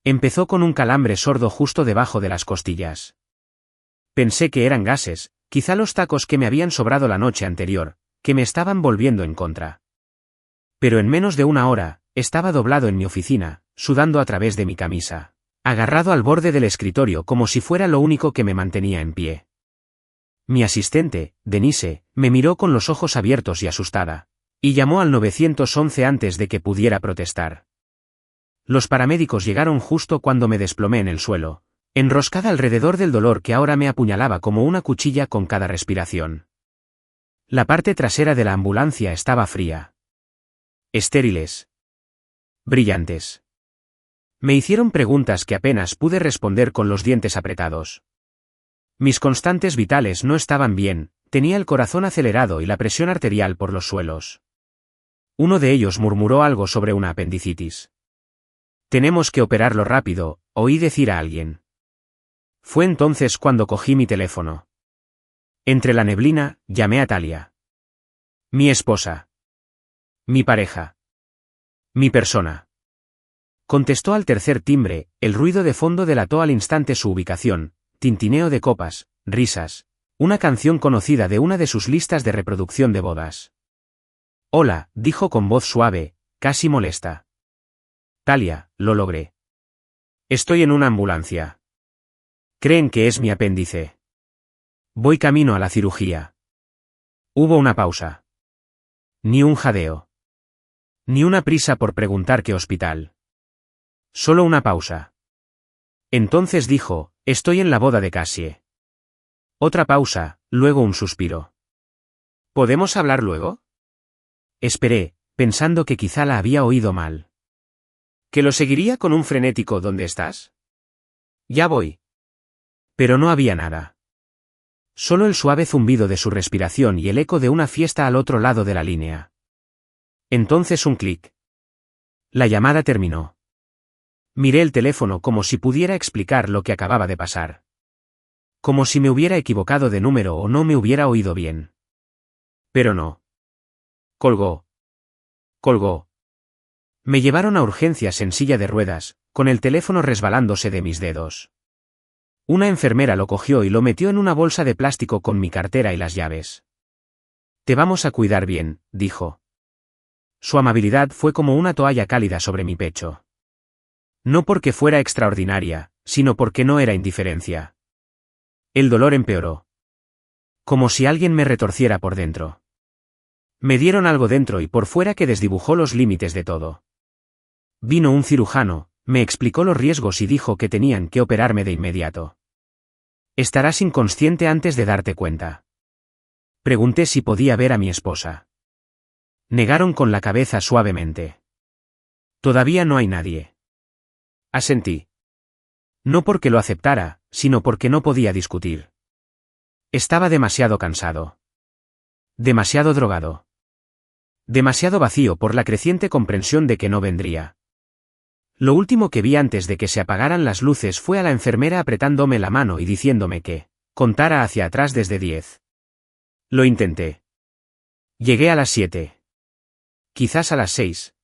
Empezó con un calambre sordo justo debajo de las costillas. Pensé que eran gases, quizá los tacos que me habían sobrado la noche anterior, que me estaban volviendo en contra. Pero en menos de una hora, estaba doblado en mi oficina, sudando a través de mi camisa, agarrado al borde del escritorio como si fuera lo único que me mantenía en pie. Mi asistente, Denise, me miró con los ojos abiertos y asustada, y llamó al 911 antes de que pudiera protestar. Los paramédicos llegaron justo cuando me desplomé en el suelo, enroscada alrededor del dolor que ahora me apuñalaba como una cuchilla con cada respiración. La parte trasera de la ambulancia estaba fría. Estériles. Brillantes. Me hicieron preguntas que apenas pude responder con los dientes apretados. Mis constantes vitales no estaban bien, tenía el corazón acelerado y la presión arterial por los suelos. Uno de ellos murmuró algo sobre una apendicitis. Tenemos que operarlo rápido, oí decir a alguien. Fue entonces cuando cogí mi teléfono. Entre la neblina, llamé a Talia. Mi esposa. Mi pareja. Mi persona. Contestó al tercer timbre, el ruido de fondo delató al instante su ubicación, tintineo de copas, risas, una canción conocida de una de sus listas de reproducción de bodas. Hola, dijo con voz suave, casi molesta. Talia, lo logré. Estoy en una ambulancia. Creen que es mi apéndice. Voy camino a la cirugía. Hubo una pausa. Ni un jadeo. Ni una prisa por preguntar qué hospital. Solo una pausa. Entonces dijo, estoy en la boda de Cassie. Otra pausa, luego un suspiro. ¿Podemos hablar luego? Esperé, pensando que quizá la había oído mal. ¿Que lo seguiría con un frenético ¿dónde estás? Ya voy. Pero no había nada. Solo el suave zumbido de su respiración y el eco de una fiesta al otro lado de la línea. Entonces un clic. La llamada terminó. Miré el teléfono como si pudiera explicar lo que acababa de pasar. Como si me hubiera equivocado de número o no me hubiera oído bien. Pero no. Colgó. Colgó. Me llevaron a urgencias en silla de ruedas, con el teléfono resbalándose de mis dedos. Una enfermera lo cogió y lo metió en una bolsa de plástico con mi cartera y las llaves. Te vamos a cuidar bien, dijo. Su amabilidad fue como una toalla cálida sobre mi pecho. No porque fuera extraordinaria, sino porque no era indiferencia. El dolor empeoró. Como si alguien me retorciera por dentro. Me dieron algo dentro y por fuera que desdibujó los límites de todo. Vino un cirujano, me explicó los riesgos y dijo que tenían que operarme de inmediato. Estarás inconsciente antes de darte cuenta. Pregunté si podía ver a mi esposa. Negaron con la cabeza suavemente. Todavía no hay nadie. Asentí. No porque lo aceptara, sino porque no podía discutir. Estaba demasiado cansado. Demasiado drogado. Demasiado vacío por la creciente comprensión de que no vendría. Lo último que vi antes de que se apagaran las luces fue a la enfermera apretándome la mano y diciéndome que contara hacia atrás desde 10. Lo intenté. Llegué a las 7. Quizás a las 6.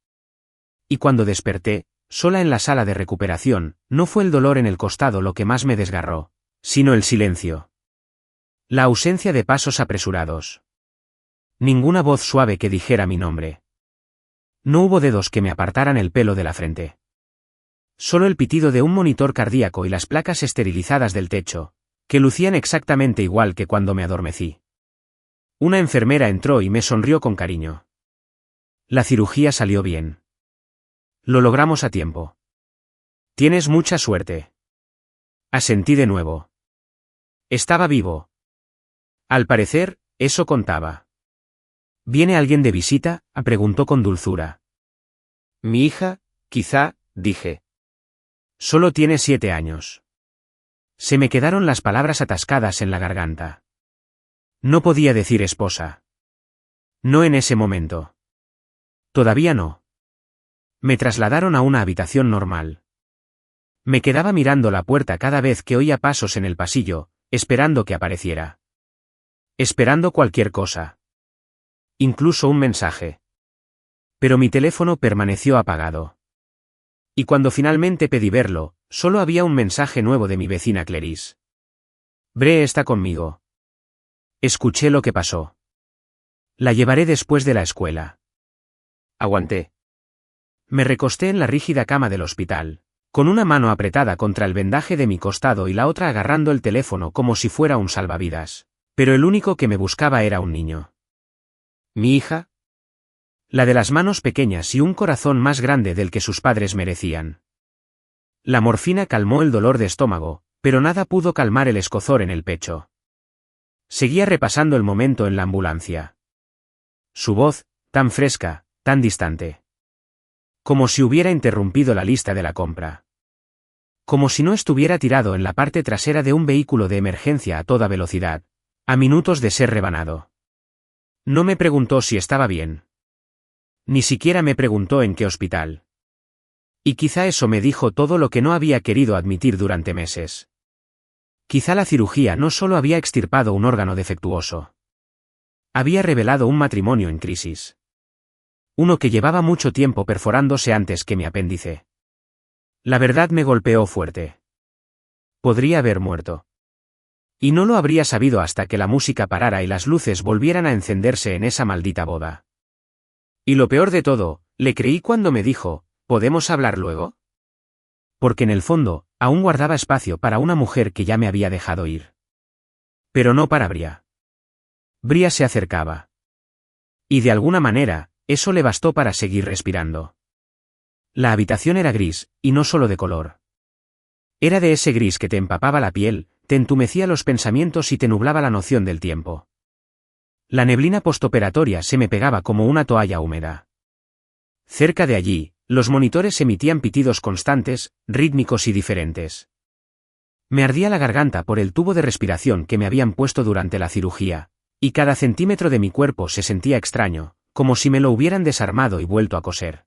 Y cuando desperté, sola en la sala de recuperación, no fue el dolor en el costado lo que más me desgarró, sino el silencio. La ausencia de pasos apresurados. Ninguna voz suave que dijera mi nombre. No hubo dedos que me apartaran el pelo de la frente. Solo el pitido de un monitor cardíaco y las placas esterilizadas del techo, que lucían exactamente igual que cuando me adormecí. Una enfermera entró y me sonrió con cariño. La cirugía salió bien. Lo logramos a tiempo. Tienes mucha suerte. Asentí de nuevo. Estaba vivo. Al parecer, eso contaba. ¿Viene alguien de visita?, preguntó con dulzura. Mi hija, quizá, dije. Solo tiene 7 años. Se me quedaron las palabras atascadas en la garganta. No podía decir esposa. No en ese momento. Todavía no. Me trasladaron a una habitación normal. Me quedaba mirando la puerta cada vez que oía pasos en el pasillo, esperando que apareciera. Esperando cualquier cosa. Incluso un mensaje. Pero mi teléfono permaneció apagado. Y cuando finalmente pedí verlo, solo había un mensaje nuevo de mi vecina Clarice. Bree está conmigo. Escuché lo que pasó. La llevaré después de la escuela. Aguanté. Me recosté en la rígida cama del hospital, con una mano apretada contra el vendaje de mi costado y la otra agarrando el teléfono como si fuera un salvavidas. Pero el único que me buscaba era un niño. ¿Mi hija? La de las manos pequeñas y un corazón más grande del que sus padres merecían. La morfina calmó el dolor de estómago, pero nada pudo calmar el escozor en el pecho. Seguía repasando el momento en la ambulancia. Su voz, tan fresca, tan distante. Como si hubiera interrumpido la lista de la compra. Como si no estuviera tirado en la parte trasera de un vehículo de emergencia a toda velocidad, a minutos de ser rebanado. No me preguntó si estaba bien. Ni siquiera me preguntó en qué hospital. Y quizá eso me dijo todo lo que no había querido admitir durante meses. Quizá la cirugía no solo había extirpado un órgano defectuoso. Había revelado un matrimonio en crisis. Uno que llevaba mucho tiempo perforándose antes que mi apéndice. La verdad me golpeó fuerte. Podría haber muerto. Y no lo habría sabido hasta que la música parara y las luces volvieran a encenderse en esa maldita boda. Y lo peor de todo, le creí cuando me dijo, ¿podemos hablar luego? Porque en el fondo, aún guardaba espacio para una mujer que ya me había dejado ir. Pero no para Bria. Bria se acercaba. Y de alguna manera, eso le bastó para seguir respirando. La habitación era gris, y no solo de color. Era de ese gris que te empapaba la piel, te entumecía los pensamientos y te nublaba la noción del tiempo. La neblina postoperatoria se me pegaba como una toalla húmeda. Cerca de allí, los monitores emitían pitidos constantes, rítmicos y diferentes. Me ardía la garganta por el tubo de respiración que me habían puesto durante la cirugía, y cada centímetro de mi cuerpo se sentía extraño, como si me lo hubieran desarmado y vuelto a coser.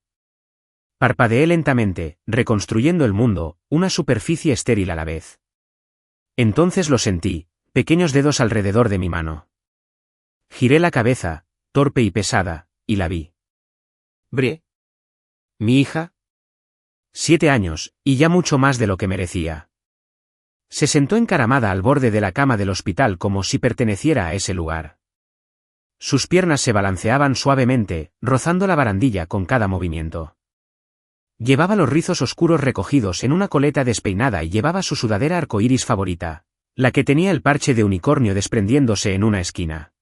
Parpadeé lentamente, reconstruyendo el mundo, una superficie estéril a la vez. Entonces lo sentí, pequeños dedos alrededor de mi mano. Giré la cabeza, torpe y pesada, y la vi. Brie. ¿Mi hija? 7 años, y ya mucho más de lo que merecía. Se sentó encaramada al borde de la cama del hospital como si perteneciera a ese lugar. Sus piernas se balanceaban suavemente, rozando la barandilla con cada movimiento. Llevaba los rizos oscuros recogidos en una coleta despeinada y llevaba su sudadera arcoíris favorita, la que tenía el parche de unicornio desprendiéndose en una esquina.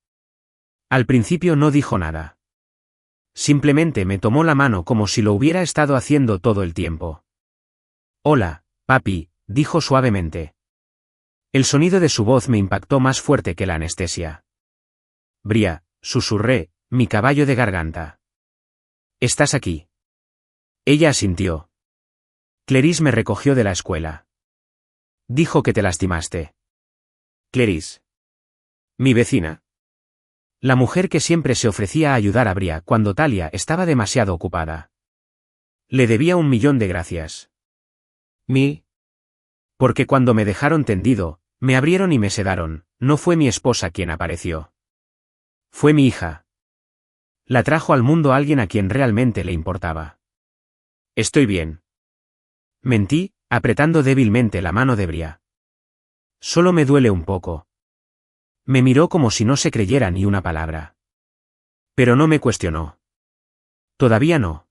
Al principio no dijo nada. Simplemente me tomó la mano como si lo hubiera estado haciendo todo el tiempo. Hola, papi, dijo suavemente. El sonido de su voz me impactó más fuerte que la anestesia. Bria, susurré, mi caballo de garganta. ¿Estás aquí? Ella asintió. Clarice me recogió de la escuela. Dijo que te lastimaste. Clarice. Mi vecina. La mujer que siempre se ofrecía a ayudar a Bria cuando Talia estaba demasiado ocupada. Le debía 1.000.000 de gracias. Porque cuando me dejaron tendido, me abrieron y me sedaron, no fue mi esposa quien apareció. Fue mi hija. La trajo al mundo alguien a quien realmente le importaba. Estoy bien. Mentí, apretando débilmente la mano de Bria. Solo me duele un poco. Me miró como si no se creyera ni una palabra. Pero no me cuestionó. Todavía no.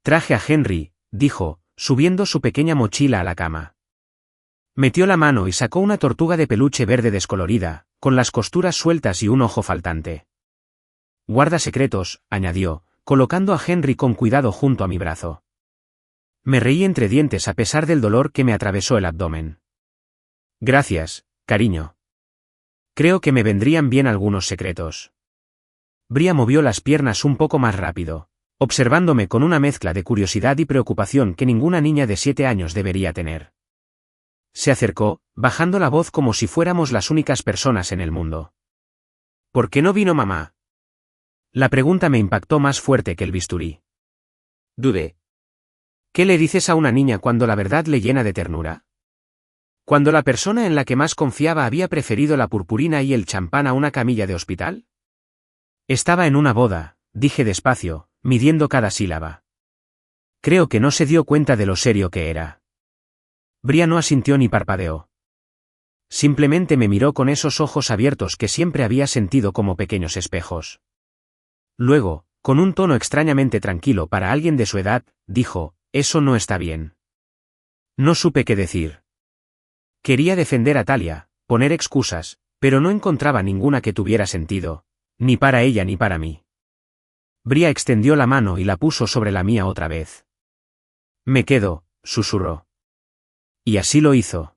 Traje a Henry, dijo, subiendo su pequeña mochila a la cama. Metió la mano y sacó una tortuga de peluche verde descolorida, con las costuras sueltas y un ojo faltante. Guarda secretos, añadió, colocando a Henry con cuidado junto a mi brazo. Me reí entre dientes a pesar del dolor que me atravesó el abdomen. Gracias, cariño. Creo que me vendrían bien algunos secretos. Bria movió las piernas un poco más rápido, observándome con una mezcla de curiosidad y preocupación que ninguna niña de 7 años debería tener. Se acercó, bajando la voz como si fuéramos las únicas personas en el mundo. ¿Por qué no vino mamá? La pregunta me impactó más fuerte que el bisturí. Dudé. ¿Qué le dices a una niña cuando la verdad le llena de ternura? Cuando la persona en la que más confiaba había preferido la purpurina y el champán a una camilla de hospital. Estaba en una boda, dije despacio, midiendo cada sílaba. Creo que no se dio cuenta de lo serio que era. Bria no asintió ni parpadeó. Simplemente me miró con esos ojos abiertos que siempre había sentido como pequeños espejos. Luego, con un tono extrañamente tranquilo para alguien de su edad, dijo, «Eso no está bien». No supe qué decir. Quería defender a Talia, poner excusas, pero no encontraba ninguna que tuviera sentido, ni para ella ni para mí. Bria extendió la mano y la puso sobre la mía otra vez. «Me quedo», susurró. Y así lo hizo.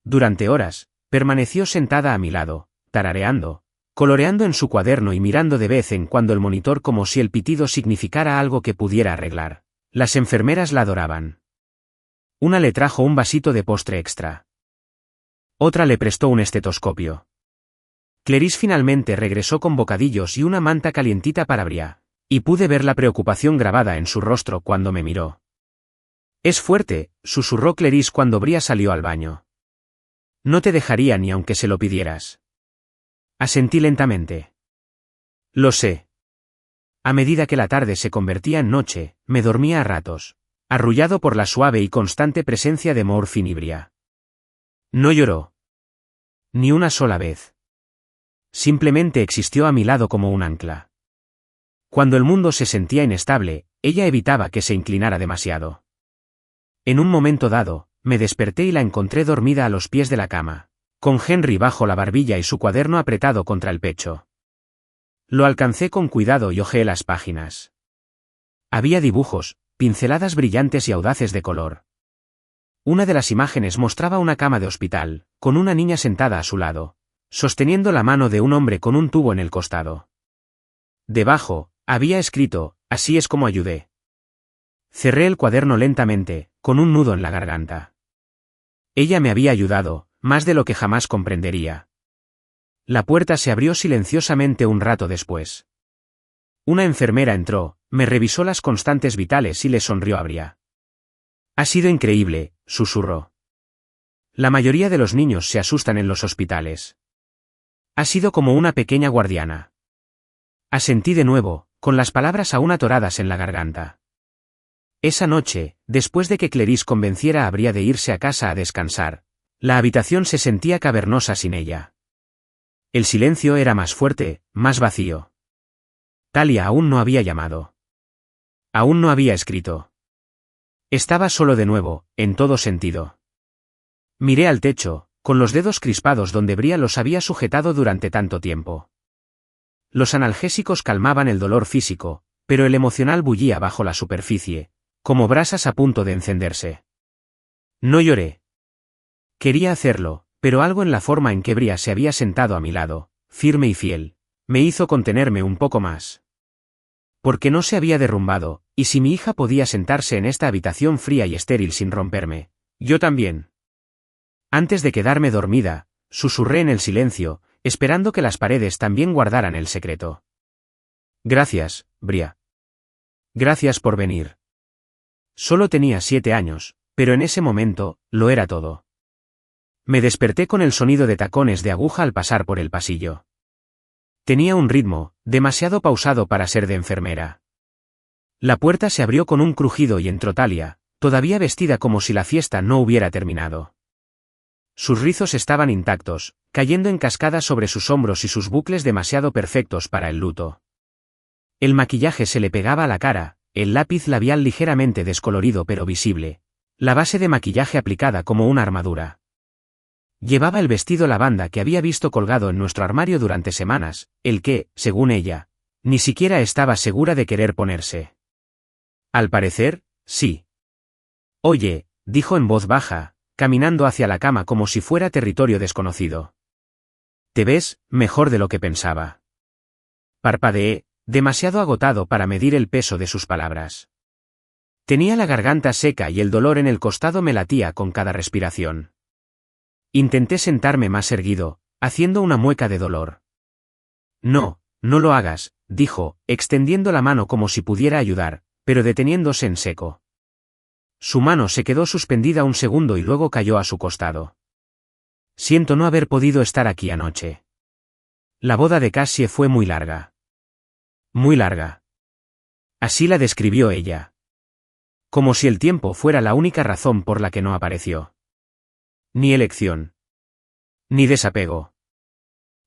Durante horas, permaneció sentada a mi lado, tarareando, coloreando en su cuaderno y mirando de vez en cuando el monitor como si el pitido significara algo que pudiera arreglar. Las enfermeras la adoraban. Una le trajo un vasito de postre extra. Otra le prestó un estetoscopio. Clarice finalmente regresó con bocadillos y una manta calientita para Bria, y pude ver la preocupación grabada en su rostro cuando me miró. «Es fuerte», susurró Clarice cuando Bria salió al baño. «No te dejaría ni aunque se lo pidieras». Asentí lentamente. «Lo sé». A medida que la tarde se convertía en noche, me dormía a ratos, arrullado por la suave y constante presencia de Morfin y Bria. No lloró. Ni una sola vez. Simplemente existió a mi lado como un ancla. Cuando el mundo se sentía inestable, ella evitaba que se inclinara demasiado. En un momento dado, me desperté y la encontré dormida a los pies de la cama, con Henry bajo la barbilla y su cuaderno apretado contra el pecho. Lo alcancé con cuidado y hojeé las páginas. Había dibujos, pinceladas brillantes y audaces de color. Una de las imágenes mostraba una cama de hospital, con una niña sentada a su lado, sosteniendo la mano de un hombre con un tubo en el costado. Debajo, había escrito, «Así es como ayudé». Cerré el cuaderno lentamente, con un nudo en la garganta. Ella me había ayudado, más de lo que jamás comprendería. La puerta se abrió silenciosamente un rato después. Una enfermera entró, me revisó las constantes vitales y le sonrió a Bria. «Ha sido increíble», susurró. «La mayoría de los niños se asustan en los hospitales. Ha sido como una pequeña guardiana». Asentí de nuevo, con las palabras aún atoradas en la garganta. Esa noche, después de que Clarice convenciera a Bria de irse a casa a descansar, la habitación se sentía cavernosa sin ella. El silencio era más fuerte, más vacío. Talia aún no había llamado. Aún no había escrito. Estaba solo de nuevo, en todo sentido. Miré al techo, con los dedos crispados donde Bria los había sujetado durante tanto tiempo. Los analgésicos calmaban el dolor físico, pero el emocional bullía bajo la superficie, como brasas a punto de encenderse. No lloré. Quería hacerlo, pero algo en la forma en que Bria se había sentado a mi lado, firme y fiel, me hizo contenerme un poco más. Porque no se había derrumbado, y si mi hija podía sentarse en esta habitación fría y estéril sin romperme, yo también. Antes de quedarme dormida, susurré en el silencio, esperando que las paredes también guardaran el secreto. «Gracias, Bria. Gracias por venir». Solo tenía 7 años, pero en ese momento, lo era todo. Me desperté con el sonido de tacones de aguja al pasar por el pasillo. Tenía un ritmo, demasiado pausado para ser de enfermera. La puerta se abrió con un crujido y entró Talia, todavía vestida como si la fiesta no hubiera terminado. Sus rizos estaban intactos, cayendo en cascada sobre sus hombros y sus bucles demasiado perfectos para el luto. El maquillaje se le pegaba a la cara, el lápiz labial ligeramente descolorido pero visible, la base de maquillaje aplicada como una armadura. Llevaba el vestido lavanda que había visto colgado en nuestro armario durante semanas, el que, según ella, ni siquiera estaba segura de querer ponerse. Al parecer, sí. «Oye», dijo en voz baja, caminando hacia la cama como si fuera territorio desconocido. «Te ves mejor de lo que pensaba». Parpadeé, demasiado agotado para medir el peso de sus palabras. Tenía la garganta seca y el dolor en el costado me latía con cada respiración. Intenté sentarme más erguido, haciendo una mueca de dolor. «No, no lo hagas», dijo, extendiendo la mano como si pudiera ayudar, pero deteniéndose en seco. Su mano se quedó suspendida un segundo y luego cayó a su costado. «Siento no haber podido estar aquí anoche. La boda de Cassie fue muy larga. Muy larga». Así la describió ella. Como si el tiempo fuera la única razón por la que no apareció. Ni elección. Ni desapego.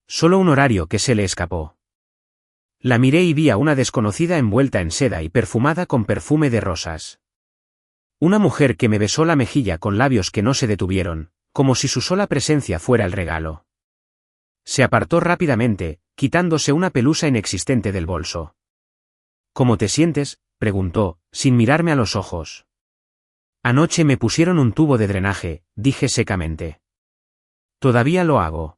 Solo un horario que se le escapó. La miré y vi a una desconocida envuelta en seda y perfumada con perfume de rosas. Una mujer que me besó la mejilla con labios que no se detuvieron, como si su sola presencia fuera el regalo. Se apartó rápidamente, quitándose una pelusa inexistente del bolso. ¿Cómo te sientes?, preguntó, sin mirarme a los ojos. Anoche me pusieron un tubo de drenaje, dije secamente. Todavía lo hago.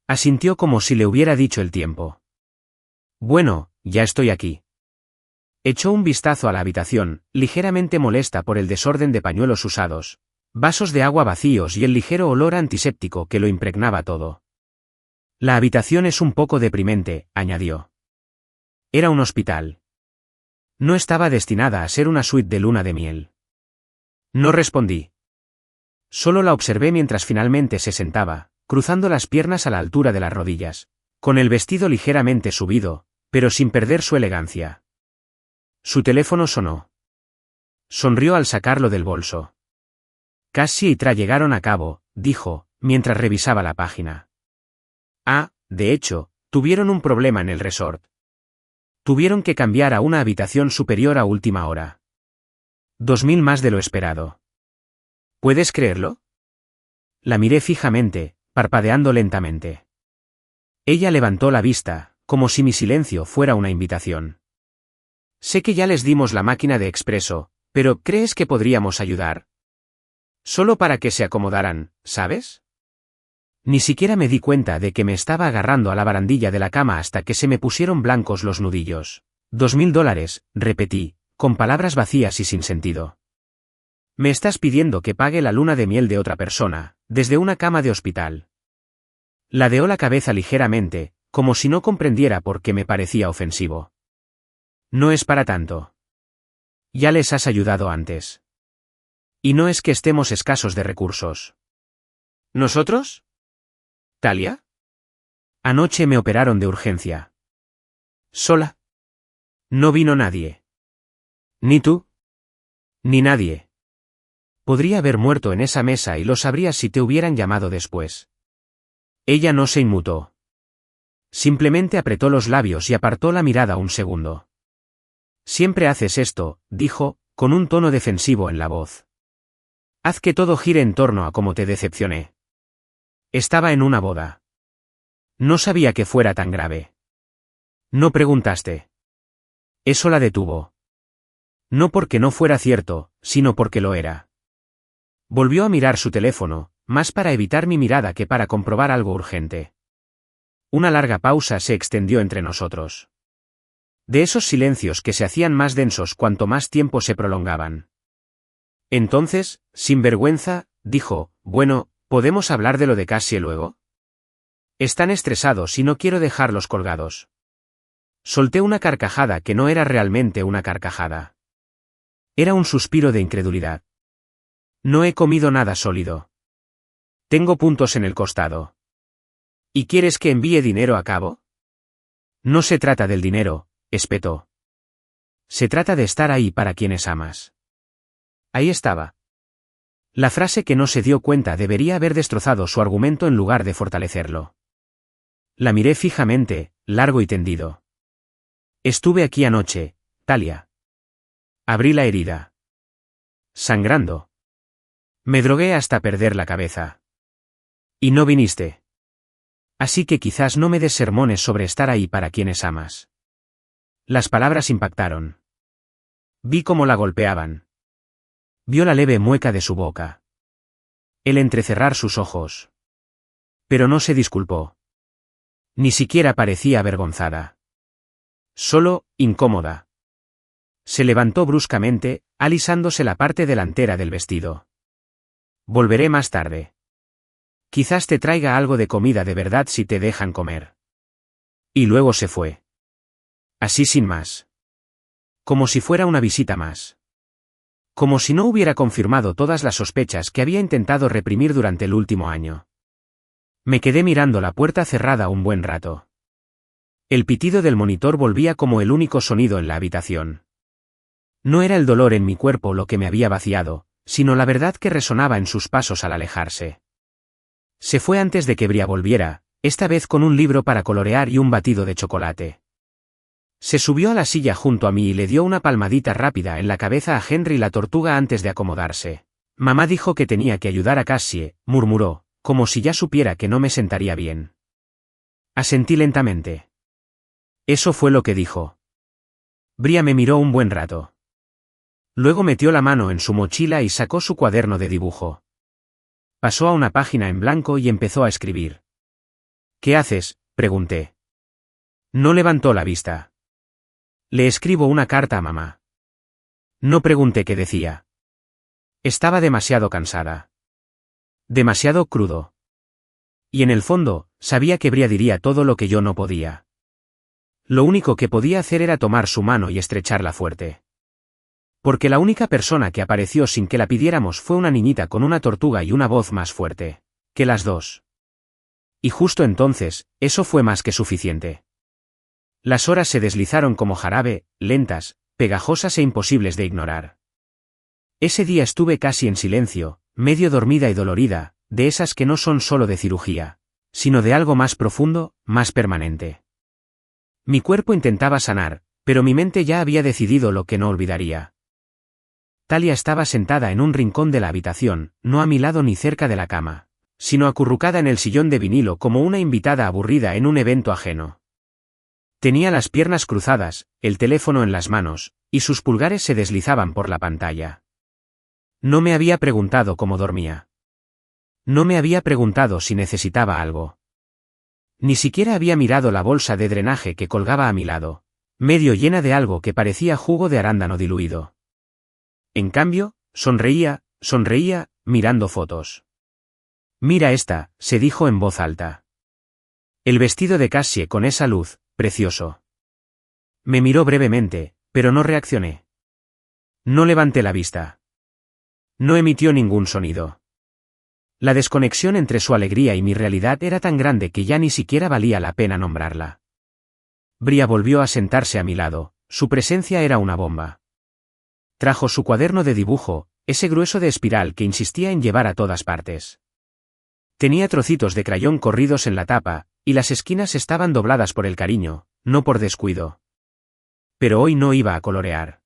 Asintió como si le hubiera dicho el tiempo. Bueno, ya estoy aquí. Echó un vistazo a la habitación, ligeramente molesta por el desorden de pañuelos usados, vasos de agua vacíos y el ligero olor antiséptico que lo impregnaba todo. La habitación es un poco deprimente, añadió. Era un hospital. No estaba destinada a ser una suite de luna de miel. No respondí. Solo la observé mientras finalmente se sentaba, cruzando las piernas a la altura de las rodillas, con el vestido ligeramente subido, pero sin perder su elegancia. Su teléfono sonó. Sonrió al sacarlo del bolso. Cassie y Tra llegaron a cabo, dijo, mientras revisaba la página. Ah, de hecho, tuvieron un problema en el resort. Tuvieron que cambiar a una habitación superior a última hora. 2000 más de lo esperado. ¿Puedes creerlo? La miré fijamente, parpadeando lentamente. Ella levantó la vista, como si mi silencio fuera una invitación. Sé que ya les dimos la máquina de expreso, pero ¿crees que podríamos ayudar? Solo para que se acomodaran, ¿sabes? Ni siquiera me di cuenta de que me estaba agarrando a la barandilla de la cama hasta que se me pusieron blancos los nudillos. $2000, repetí, con palabras vacías y sin sentido. Me estás pidiendo que pague la luna de miel de otra persona, desde una cama de hospital. Ladeó la cabeza ligeramente, como si no comprendiera por qué me parecía ofensivo. No es para tanto. Ya les has ayudado antes. Y no es que estemos escasos de recursos. ¿Nosotros? ¿Talia? Anoche me operaron de urgencia. ¿Sola? No vino nadie. ¿Ni tú? Ni nadie. Podría haber muerto en esa mesa y lo sabrías si te hubieran llamado después. Ella no se inmutó. Simplemente apretó los labios y apartó la mirada un segundo. Siempre haces esto, dijo, con un tono defensivo en la voz. Haz que todo gire en torno a cómo te decepcioné. Estaba en una boda. No sabía que fuera tan grave. No preguntaste. Eso la detuvo. No porque no fuera cierto, sino porque lo era. Volvió a mirar su teléfono, más para evitar mi mirada que para comprobar algo urgente. Una larga pausa se extendió entre nosotros. De esos silencios que se hacían más densos cuanto más tiempo se prolongaban. Entonces, sin vergüenza, dijo, bueno, ¿podemos hablar de lo de Cassie luego? Están estresados y no quiero dejarlos colgados. Solté una carcajada que no era realmente una carcajada. Era un suspiro de incredulidad. No he comido nada sólido. Tengo puntos en el costado. ¿Y quieres que envíe dinero a cabo? No se trata del dinero, espetó. Se trata de estar ahí para quienes amas. Ahí estaba. La frase que no se dio cuenta debería haber destrozado su argumento en lugar de fortalecerlo. La miré fijamente, largo y tendido. Estuve aquí anoche, Talia. Abrí la herida. Sangrando. Me drogué hasta perder la cabeza. Y no viniste. Así que quizás no me des sermones sobre estar ahí para quienes amas. Las palabras impactaron. Vi cómo la golpeaban. Vio la leve mueca de su boca. El entrecerrar sus ojos. Pero no se disculpó. Ni siquiera parecía avergonzada. Solo, incómoda. Se levantó bruscamente, alisándose la parte delantera del vestido. Volveré más tarde. Quizás te traiga algo de comida de verdad si te dejan comer. Y luego se fue. Así sin más. Como si fuera una visita más. Como si no hubiera confirmado todas las sospechas que había intentado reprimir durante el último año. Me quedé mirando la puerta cerrada un buen rato. El pitido del monitor volvía como el único sonido en la habitación. No era el dolor en mi cuerpo lo que me había vaciado, sino la verdad que resonaba en sus pasos al alejarse. Se fue antes de que Bria volviera, esta vez con un libro para colorear y un batido de chocolate. Se subió a la silla junto a mí y le dio una palmadita rápida en la cabeza a Henry la tortuga antes de acomodarse. Mamá dijo que tenía que ayudar a Cassie, murmuró, como si ya supiera que no me sentaría bien. Asentí lentamente. Eso fue lo que dijo. Bria me miró un buen rato. Luego metió la mano en su mochila y sacó su cuaderno de dibujo. Pasó a una página en blanco y empezó a escribir. ¿Qué haces?, pregunté. No levantó la vista. Le escribo una carta a mamá. No pregunté qué decía. Estaba demasiado cansada. Demasiado crudo. Y en el fondo, sabía que Bria diría todo lo que yo no podía. Lo único que podía hacer era tomar su mano y estrecharla fuerte. Porque la única persona que apareció sin que la pidiéramos fue una niñita con una tortuga y una voz más fuerte que las dos. Y justo entonces, eso fue más que suficiente. Las horas se deslizaron como jarabe, lentas, pegajosas e imposibles de ignorar. Ese día estuve casi en silencio, medio dormida y dolorida, de esas que no son solo de cirugía, sino de algo más profundo, más permanente. Mi cuerpo intentaba sanar, pero mi mente ya había decidido lo que no olvidaría. Talia estaba sentada en un rincón de la habitación, no a mi lado ni cerca de la cama, sino acurrucada en el sillón de vinilo como una invitada aburrida en un evento ajeno. Tenía las piernas cruzadas, el teléfono en las manos, y sus pulgares se deslizaban por la pantalla. No me había preguntado cómo dormía. No me había preguntado si necesitaba algo. Ni siquiera había mirado la bolsa de drenaje que colgaba a mi lado, medio llena de algo que parecía jugo de arándano diluido. En cambio, sonreía, mirando fotos. Mira esta, se dijo en voz alta. El vestido de Cassie con esa luz, precioso. Me miró brevemente, pero no reaccioné. No levanté la vista. No emitió ningún sonido. La desconexión entre su alegría y mi realidad era tan grande que ya ni siquiera valía la pena nombrarla. Bria volvió a sentarse a mi lado, su presencia era una bomba. Trajo su cuaderno de dibujo, ese grueso de espiral que insistía en llevar a todas partes. Tenía trocitos de crayón corridos en la tapa, y las esquinas estaban dobladas por el cariño, no por descuido. Pero hoy no iba a colorear.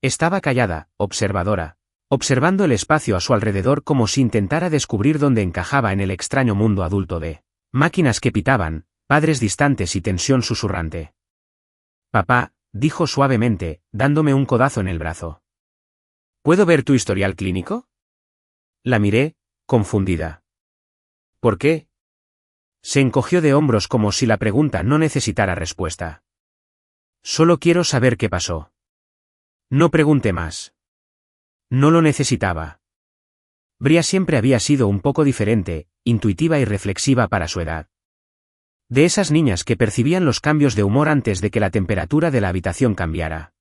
Estaba callada, observadora, observando el espacio a su alrededor como si intentara descubrir dónde encajaba en el extraño mundo adulto de máquinas que pitaban, padres distantes y tensión susurrante. Papá, dijo suavemente, dándome un codazo en el brazo. ¿Puedo ver tu historial clínico? La miré, confundida. ¿Por qué? Se encogió de hombros como si la pregunta no necesitara respuesta. Solo quiero saber qué pasó. No pregunté más. No lo necesitaba. Bria siempre había sido un poco diferente, intuitiva y reflexiva para su edad. De esas niñas que percibían los cambios de humor antes de que la temperatura de la habitación cambiara.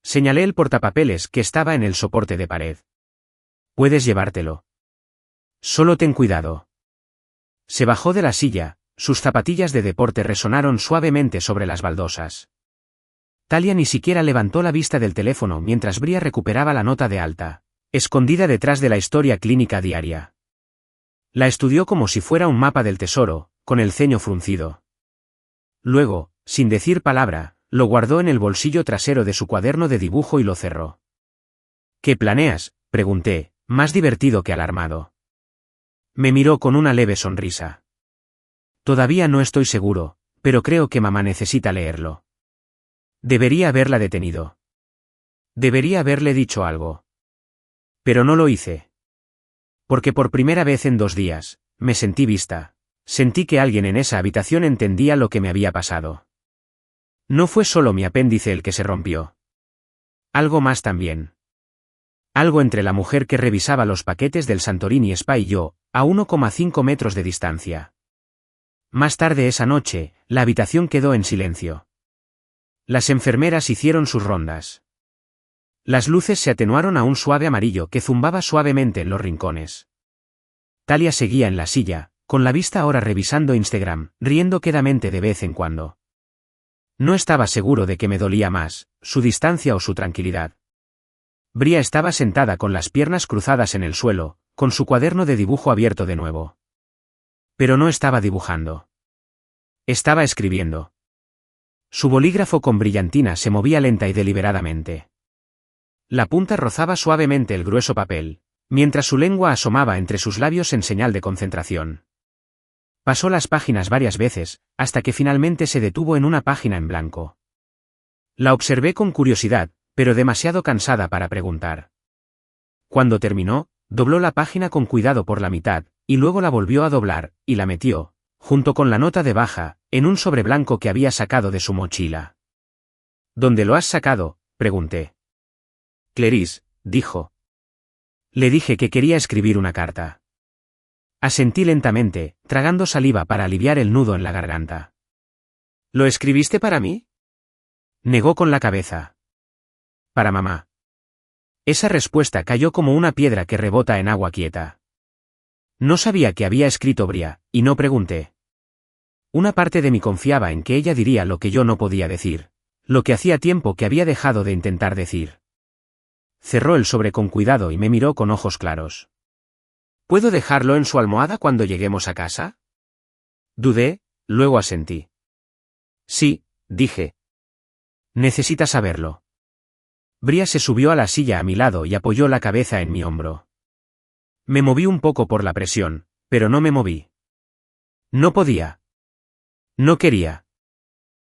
Señalé el portapapeles que estaba en el soporte de pared. Puedes llevártelo. Solo ten cuidado. Se bajó de la silla, sus zapatillas de deporte resonaron suavemente sobre las baldosas. Talia ni siquiera levantó la vista del teléfono mientras Bria recuperaba la nota de alta, escondida detrás de la historia clínica diaria. La estudió como si fuera un mapa del tesoro, con el ceño fruncido. Luego, sin decir palabra, lo guardó en el bolsillo trasero de su cuaderno de dibujo y lo cerró. ¿Qué planeas?, pregunté, más divertido que alarmado. Me miró con una leve sonrisa. Todavía no estoy seguro, pero creo que mamá necesita leerlo. Debería haberla detenido. Debería haberle dicho algo. Pero no lo hice. Porque por primera vez en 2 días, me sentí vista. Sentí que alguien en esa habitación entendía lo que me había pasado. No fue solo mi apéndice el que se rompió. Algo más también. Algo entre la mujer que revisaba los paquetes del Santorini Spa y yo, a 1,5 metros de distancia. Más tarde esa noche, la habitación quedó en silencio. Las enfermeras hicieron sus rondas. Las luces se atenuaron a un suave amarillo que zumbaba suavemente en los rincones. Talia seguía en la silla, con la vista ahora revisando Instagram, riendo quedamente de vez en cuando. No estaba seguro de que me dolía más, su distancia o su tranquilidad. Bria estaba sentada con las piernas cruzadas en el suelo, con su cuaderno de dibujo abierto de nuevo. Pero no estaba dibujando. Estaba escribiendo. Su bolígrafo con brillantina se movía lenta y deliberadamente. La punta rozaba suavemente el grueso papel, mientras su lengua asomaba entre sus labios en señal de concentración. Pasó las páginas varias veces, hasta que finalmente se detuvo en una página en blanco. La observé con curiosidad, pero demasiado cansada para preguntar. Cuando terminó, dobló la página con cuidado por la mitad, y luego la volvió a doblar, y la metió, junto con la nota de baja, en un sobre blanco que había sacado de su mochila. ¿Dónde lo has sacado?, pregunté. Clarice, dijo. Le dije que quería escribir una carta. Asentí lentamente, tragando saliva para aliviar el nudo en la garganta. ¿Lo escribiste para mí? Negó con la cabeza. Para mamá. Esa respuesta cayó como una piedra que rebota en agua quieta. No sabía que había escrito Bria, y no pregunté. Una parte de mí confiaba en que ella diría lo que yo no podía decir, lo que hacía tiempo que había dejado de intentar decir. Cerró el sobre con cuidado y me miró con ojos claros. ¿Puedo dejarlo en su almohada cuando lleguemos a casa? Dudé, luego asentí. Sí, dije. Necesitas saberlo. Bria se subió a la silla a mi lado y apoyó la cabeza en mi hombro. Me moví un poco por la presión, pero no me moví. No podía. No quería.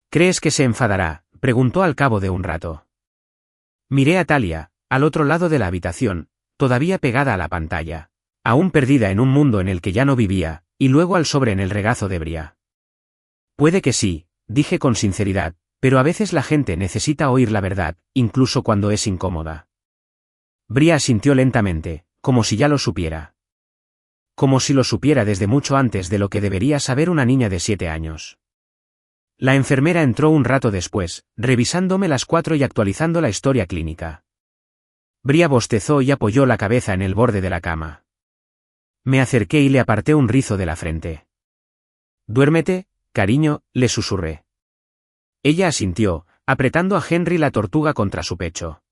¿Crees que se enfadará?, preguntó al cabo de un rato. Miré a Talia, al otro lado de la habitación, todavía pegada a la pantalla, aún perdida en un mundo en el que ya no vivía, y luego al sobre en el regazo de Bria. Puede que sí, dije con sinceridad, pero a veces la gente necesita oír la verdad, incluso cuando es incómoda. Bria asintió lentamente, como si ya lo supiera. Como si lo supiera desde mucho antes de lo que debería saber una niña de 7 años. La enfermera entró un rato después, revisándome las 4 y actualizando la historia clínica. Bria bostezó y apoyó la cabeza en el borde de la cama. Me acerqué y le aparté un rizo de la frente. Duérmete, cariño, le susurré. Ella asintió, apretando a Henry la tortuga contra su pecho.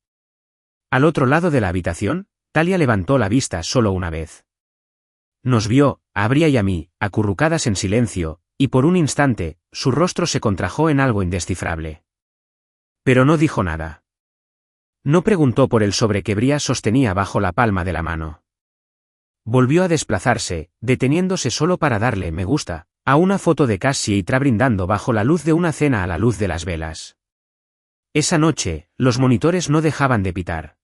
Al otro lado de la habitación, Talia levantó la vista solo una vez. Nos vio, a Bria y a mí, acurrucadas en silencio, y por un instante, su rostro se contrajo en algo indescifrable. Pero no dijo nada. No preguntó por el sobre que Bria sostenía bajo la palma de la mano. Volvió a desplazarse, deteniéndose solo para darle me gusta a una foto de Cassie y Tra brindando bajo la luz de una cena a la luz de las velas. Esa noche, los monitores no dejaban de pitar.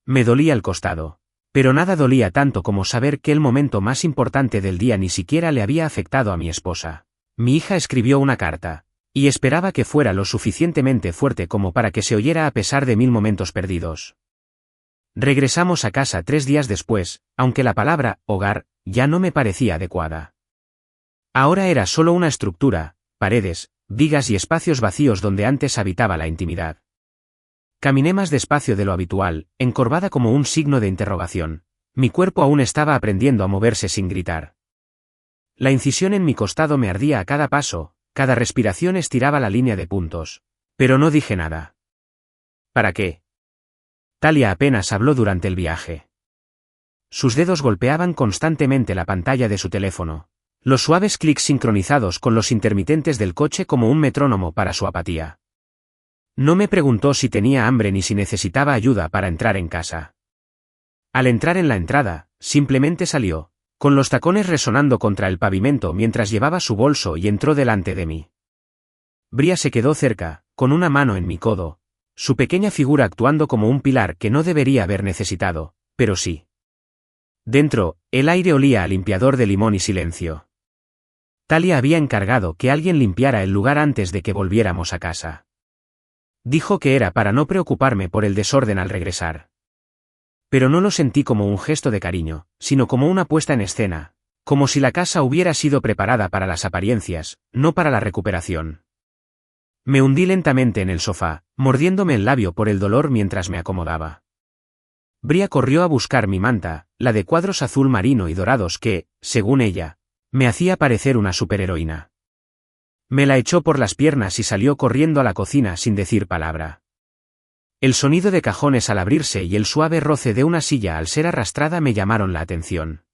Me dolía el costado. Pero nada dolía tanto como saber que el momento más importante del día ni siquiera le había afectado a mi esposa. Mi hija escribió una carta, y esperaba que fuera lo suficientemente fuerte como para que se oyera a pesar de 1000 momentos perdidos. Regresamos a casa 3 días después, aunque la palabra hogar ya no me parecía adecuada. Ahora era solo una estructura, paredes, vigas y espacios vacíos donde antes habitaba la intimidad. Caminé más despacio de lo habitual, encorvada como un signo de interrogación. Mi cuerpo aún estaba aprendiendo a moverse sin gritar. La incisión en mi costado me ardía a cada paso, cada respiración estiraba la línea de puntos. Pero no dije nada. ¿Para qué? Talia apenas habló durante el viaje. Sus dedos golpeaban constantemente la pantalla de su teléfono, los suaves clics sincronizados con los intermitentes del coche como un metrónomo para su apatía. No me preguntó si tenía hambre ni si necesitaba ayuda para entrar en casa. Al entrar en la entrada, simplemente salió, con los tacones resonando contra el pavimento mientras llevaba su bolso y entró delante de mí. Bria se quedó cerca, con una mano en mi codo, su pequeña figura actuando como un pilar que no debería haber necesitado, pero sí. Dentro, el aire olía a limpiador de limón y silencio. Talia había encargado que alguien limpiara el lugar antes de que volviéramos a casa. Dijo que era para no preocuparme por el desorden al regresar. Pero no lo sentí como un gesto de cariño, sino como una puesta en escena, como si la casa hubiera sido preparada para las apariencias, no para la recuperación. Me hundí lentamente en el sofá, mordiéndome el labio por el dolor mientras me acomodaba. Bria corrió a buscar mi manta, la de cuadros azul marino y dorados que, según ella, me hacía parecer una superheroína. Me la echó por las piernas y salió corriendo a la cocina sin decir palabra. El sonido de cajones al abrirse y el suave roce de una silla al ser arrastrada me llamaron la atención.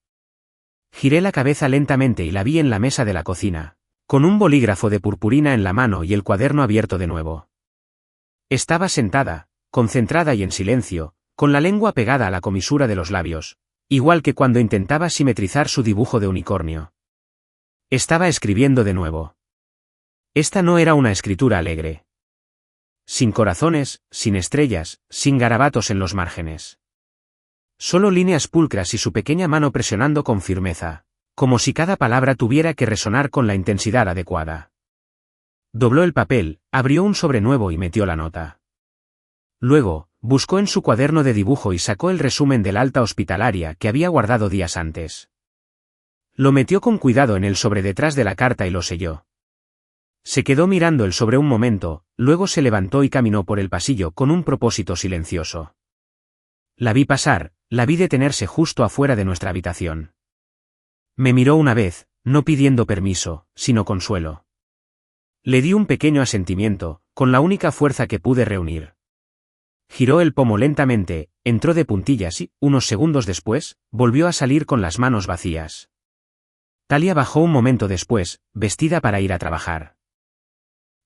Giré la cabeza lentamente y la vi en la mesa de la cocina, con un bolígrafo de purpurina en la mano y el cuaderno abierto de nuevo. Estaba sentada, concentrada y en silencio, con la lengua pegada a la comisura de los labios, igual que cuando intentaba simetrizar su dibujo de unicornio. Estaba escribiendo de nuevo. Esta no era una escritura alegre. Sin corazones, sin estrellas, sin garabatos en los márgenes. Solo líneas pulcras y su pequeña mano presionando con firmeza, como si cada palabra tuviera que resonar con la intensidad adecuada. Dobló el papel, abrió un sobre nuevo y metió la nota. Luego, buscó en su cuaderno de dibujo y sacó el resumen del alta hospitalaria que había guardado días antes. Lo metió con cuidado en el sobre detrás de la carta y lo selló. Se quedó mirando el sobre un momento, luego se levantó y caminó por el pasillo con un propósito silencioso. La vi pasar, la vi detenerse justo afuera de nuestra habitación. Me miró una vez, no pidiendo permiso, sino consuelo. Le di un pequeño asentimiento, con la única fuerza que pude reunir. Giró el pomo lentamente, entró de puntillas y, unos segundos después, volvió a salir con las manos vacías. Talia bajó un momento después, vestida para ir a trabajar.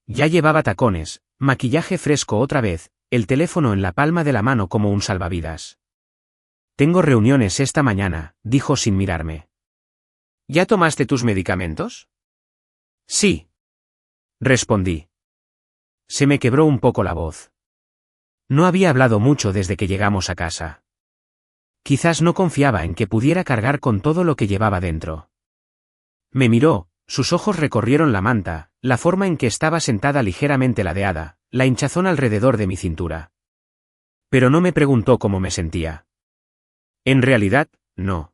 Ya llevaba tacones, maquillaje fresco otra vez, el teléfono en la palma de la mano como un salvavidas. Tengo reuniones esta mañana, dijo sin mirarme. ¿Ya tomaste tus medicamentos? Sí. Respondí. Se me quebró un poco la voz. No había hablado mucho desde que llegamos a casa. Quizás no confiaba en que pudiera cargar con todo lo que llevaba dentro. Me miró, sus ojos recorrieron la manta, la forma en que estaba sentada ligeramente ladeada, la hinchazón alrededor de mi cintura. Pero no me preguntó cómo me sentía. En realidad, no.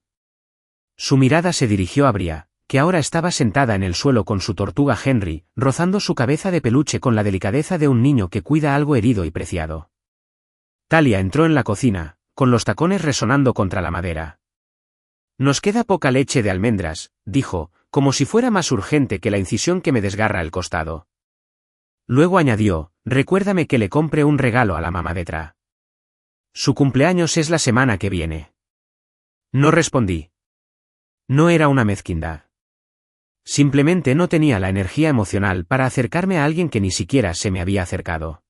Su mirada se dirigió a Bria, que ahora estaba sentada en el suelo con su tortuga Henry, rozando su cabeza de peluche con la delicadeza de un niño que cuida algo herido y preciado. Talia entró en la cocina, con los tacones resonando contra la madera. Nos queda poca leche de almendras, dijo, como si fuera más urgente que la incisión que me desgarra el costado. Luego añadió, recuérdame que le compre un regalo a la mamadetra. Su cumpleaños es la semana que viene. No respondí. No era una mezquindad. Simplemente no tenía la energía emocional para acercarme a alguien que ni siquiera se me había acercado.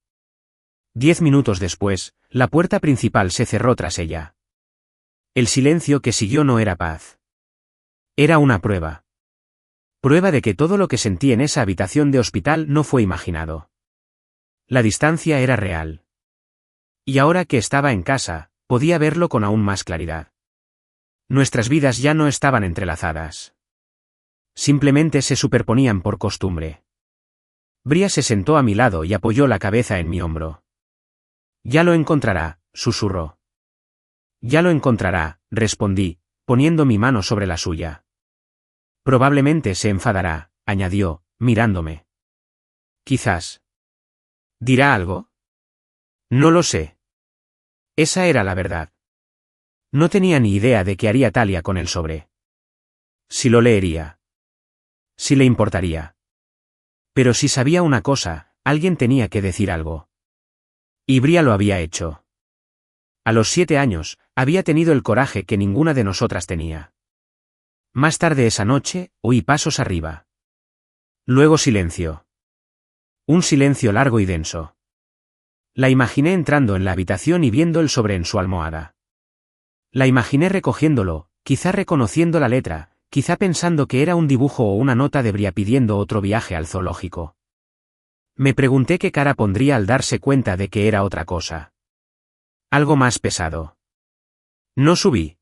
10 minutos después, la puerta principal se cerró tras ella. El silencio que siguió no era paz. Era una prueba. Prueba de que todo lo que sentí en esa habitación de hospital no fue imaginado. La distancia era real. Y ahora que estaba en casa, podía verlo con aún más claridad. Nuestras vidas ya no estaban entrelazadas. Simplemente se superponían por costumbre. Bria se sentó a mi lado y apoyó la cabeza en mi hombro. Ya lo encontrará, susurró. Ya lo encontrará, respondí, poniendo mi mano sobre la suya. Probablemente se enfadará, añadió, mirándome. Quizás. ¿Dirá algo? No lo sé. Esa era la verdad. No tenía ni idea de qué haría Talia con el sobre. Si lo leería. Si le importaría. Pero si sabía una cosa, alguien tenía que decir algo. Y Bria lo había hecho. A los 7 años, había tenido el coraje que ninguna de nosotras tenía. Más tarde esa noche, oí pasos arriba. Luego silencio. Un silencio largo y denso. La imaginé entrando en la habitación y viendo el sobre en su almohada. La imaginé recogiéndolo, quizá reconociendo la letra, quizá pensando que era un dibujo o una nota de Bria pidiendo otro viaje al zoológico. Me pregunté qué cara pondría al darse cuenta de que era otra cosa. Algo más pesado. No subí.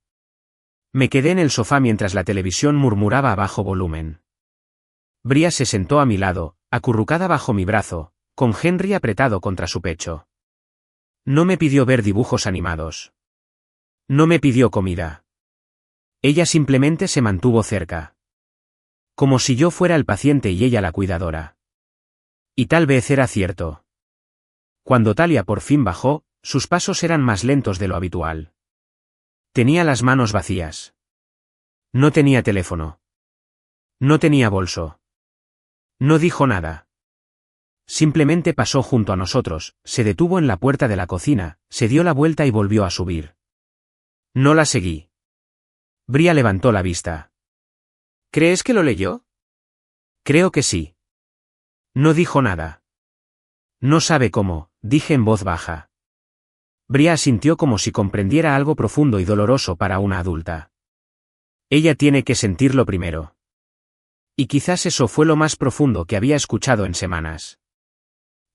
Me quedé en el sofá mientras la televisión murmuraba a bajo volumen. Bria se sentó a mi lado, acurrucada bajo mi brazo, con Henry apretado contra su pecho. No me pidió ver dibujos animados. No me pidió comida. Ella simplemente se mantuvo cerca. Como si yo fuera el paciente y ella la cuidadora. Y tal vez era cierto. Cuando Talia por fin bajó, sus pasos eran más lentos de lo habitual. Tenía las manos vacías. No tenía teléfono. No tenía bolso. No dijo nada. Simplemente pasó junto a nosotros, se detuvo en la puerta de la cocina, se dio la vuelta y volvió a subir. No la seguí. Bria levantó la vista. ¿Crees que lo leyó? Creo que sí. No dijo nada. No sabe cómo, dije en voz baja. Bria asintió como si comprendiera algo profundo y doloroso para una adulta. Ella tiene que sentirlo primero. Y quizás eso fue lo más profundo que había escuchado en semanas.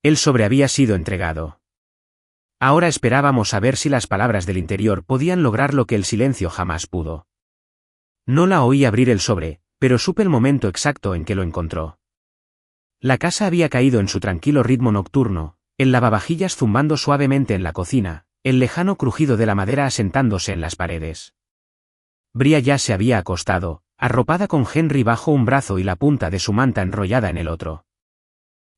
El sobre había sido entregado. Ahora esperábamos a ver si las palabras del interior podían lograr lo que el silencio jamás pudo. No la oí abrir el sobre, pero supe el momento exacto en que lo encontró. La casa había caído en su tranquilo ritmo nocturno, el lavavajillas zumbando suavemente en la cocina, el lejano crujido de la madera asentándose en las paredes. Bria ya se había acostado, arropada con Henry bajo un brazo y la punta de su manta enrollada en el otro.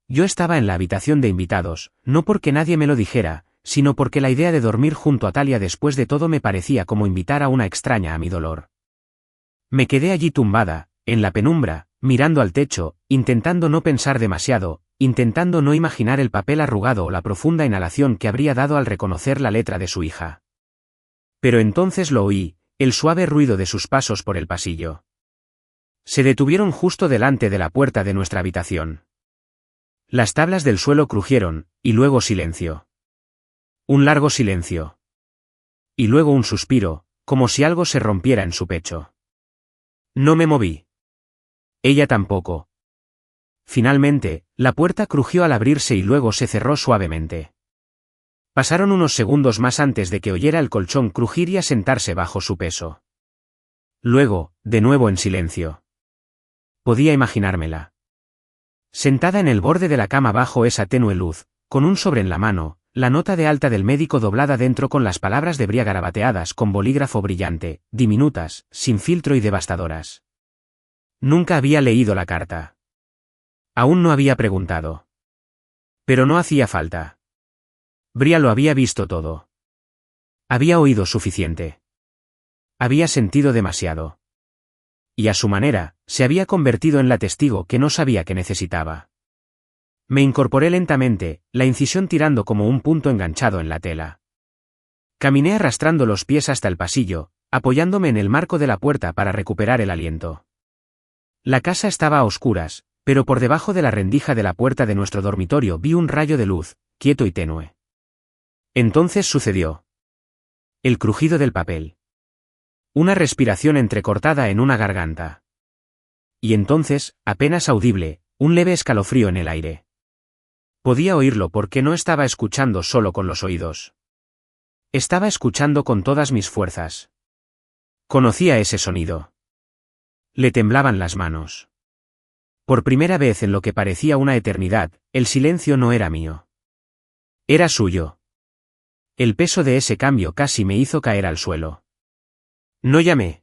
Yo estaba en la habitación de invitados, no porque nadie me lo dijera, sino porque la idea de dormir junto a Talia después de todo me parecía como invitar a una extraña a mi dolor. Me quedé allí tumbada, en la penumbra, mirando al techo, intentando no pensar demasiado, intentando no imaginar el papel arrugado o la profunda inhalación que habría dado al reconocer la letra de su hija. Pero entonces lo oí, el suave ruido de sus pasos por el pasillo. Se detuvieron justo delante de la puerta de nuestra habitación. Las tablas del suelo crujieron, y luego silencio. Un largo silencio. Y luego un suspiro, como si algo se rompiera en su pecho. No me moví. Ella tampoco. Finalmente, la puerta crujió al abrirse y luego se cerró suavemente. Pasaron unos segundos más antes de que oyera el colchón crujir y asentarse bajo su peso. Luego, de nuevo en silencio. Podía imaginármela. Sentada en el borde de la cama bajo esa tenue luz, con un sobre en la mano, la nota de alta del médico doblada dentro con las palabras de Bria garabateadas con bolígrafo brillante, diminutas, sin filtro y devastadoras. Nunca había leído la carta. Aún no había preguntado. Pero no hacía falta. Bria lo había visto todo. Había oído suficiente. Había sentido demasiado. Y a su manera, se había convertido en la testigo que no sabía que necesitaba. Me incorporé lentamente, la incisión tirando como un punto enganchado en la tela. Caminé arrastrando los pies hasta el pasillo, apoyándome en el marco de la puerta para recuperar el aliento. La casa estaba a oscuras, pero por debajo de la rendija de la puerta de nuestro dormitorio vi un rayo de luz, quieto y tenue. Entonces sucedió. El crujido del papel. Una respiración entrecortada en una garganta. Y entonces, apenas audible, un leve escalofrío en el aire. Podía oírlo porque no estaba escuchando solo con los oídos. Estaba escuchando con todas mis fuerzas. Conocía ese sonido. Le temblaban las manos. Por primera vez en lo que parecía una eternidad, el silencio no era mío. Era suyo. El peso de ese cambio casi me hizo caer al suelo. No llamé.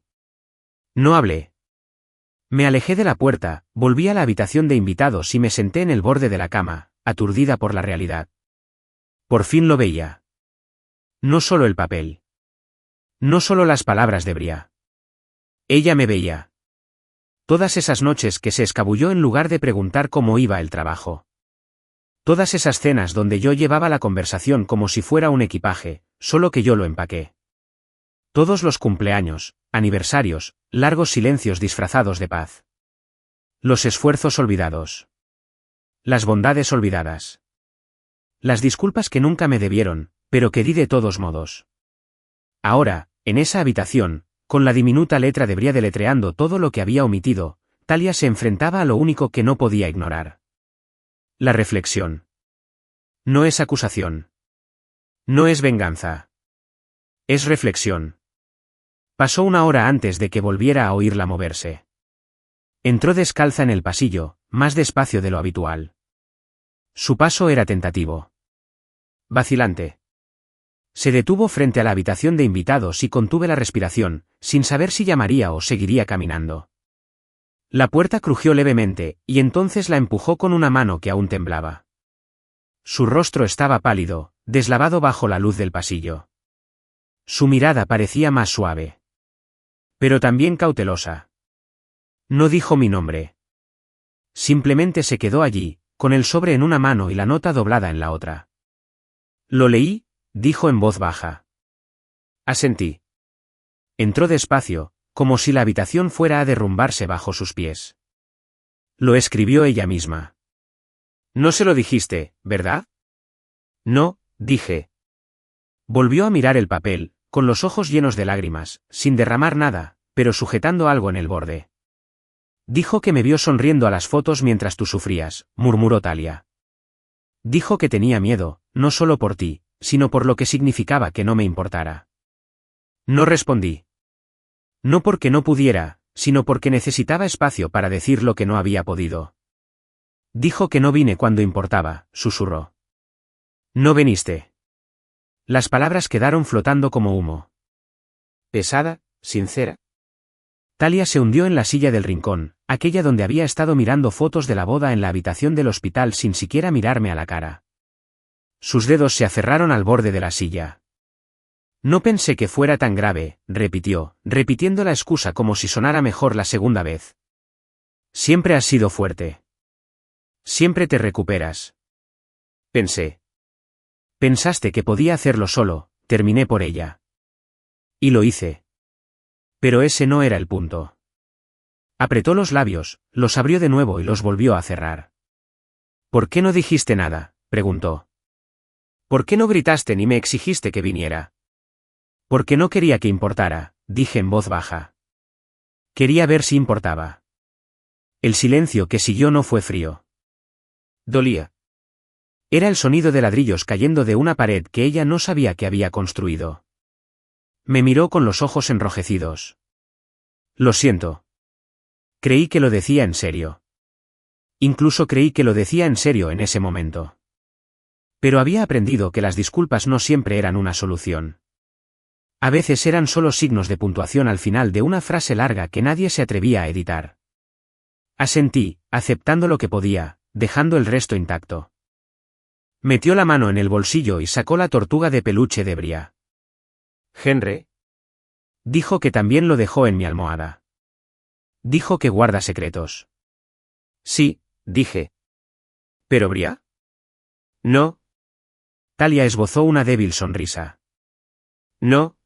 No hablé. Me alejé de la puerta, volví a la habitación de invitados y me senté en el borde de la cama, aturdida por la realidad. Por fin lo veía. No solo el papel. No solo las palabras de Bria. Ella me veía. Todas esas noches que se escabulló en lugar de preguntar cómo iba el trabajo. Todas esas cenas donde yo llevaba la conversación como si fuera un equipaje, solo que yo lo empaqué. Todos los cumpleaños, aniversarios, largos silencios disfrazados de paz. Los esfuerzos olvidados. Las bondades olvidadas. Las disculpas que nunca me debieron, pero que di de todos modos. Ahora, en esa habitación, con la diminuta letra de Bria deletreando todo lo que había omitido, Talia se enfrentaba a lo único que no podía ignorar. La reflexión. No es acusación. No es venganza. Es reflexión. Pasó una hora antes de que volviera a oírla moverse. Entró descalza en el pasillo, más despacio de lo habitual. Su paso era tentativo. Vacilante. Se detuvo frente a la habitación de invitados y contuve la respiración, sin saber si llamaría o seguiría caminando. La puerta crujió levemente, y entonces la empujó con una mano que aún temblaba. Su rostro estaba pálido, deslavado bajo la luz del pasillo. Su mirada parecía más suave. Pero también cautelosa. No dijo mi nombre. Simplemente se quedó allí, con el sobre en una mano y la nota doblada en la otra. Lo leí, dijo en voz baja. Asentí. Entró despacio, como si la habitación fuera a derrumbarse bajo sus pies. Lo escribió ella misma. No se lo dijiste, ¿verdad? No, dije. Volvió a mirar el papel, con los ojos llenos de lágrimas, sin derramar nada, pero sujetando algo en el borde. Dijo que me vio sonriendo a las fotos mientras tú sufrías, murmuró Talia. Dijo que tenía miedo, no solo por ti, sino por lo que significaba que no me importara. No respondí. No porque no pudiera, sino porque necesitaba espacio para decir lo que no había podido. Dijo que no vine cuando importaba, susurró. No viniste. Las palabras quedaron flotando como humo. Pesada, sincera. Talia se hundió en la silla del rincón, aquella donde había estado mirando fotos de la boda en la habitación del hospital sin siquiera mirarme a la cara. Sus dedos se aferraron al borde de la silla. No pensé que fuera tan grave, repitió, repitiendo la excusa como si sonara mejor la segunda vez. Siempre has sido fuerte. Siempre te recuperas. Pensé. Pensaste que podía hacerlo solo, terminé por ella. Y lo hice. Pero ese no era el punto. Apretó los labios, los abrió de nuevo y los volvió a cerrar. ¿Por qué no dijiste nada?, preguntó. ¿Por qué no gritaste ni me exigiste que viniera? Porque no quería que importara, dije en voz baja. Quería ver si importaba. El silencio que siguió no fue frío. Dolía. Era el sonido de ladrillos cayendo de una pared que ella no sabía que había construido. Me miró con los ojos enrojecidos. Lo siento. Creí que lo decía en serio. Incluso creí que lo decía en serio en ese momento. Pero había aprendido que las disculpas no siempre eran una solución. A veces eran solo signos de puntuación al final de una frase larga que nadie se atrevía a editar. Asentí, aceptando lo que podía, dejando el resto intacto. Metió la mano en el bolsillo y sacó la tortuga de peluche de Bria. Henry. Dijo que también lo dejó en mi almohada. Dijo que guarda secretos. Sí, dije. ¿Pero Bria? No. Talia esbozó una débil sonrisa. No.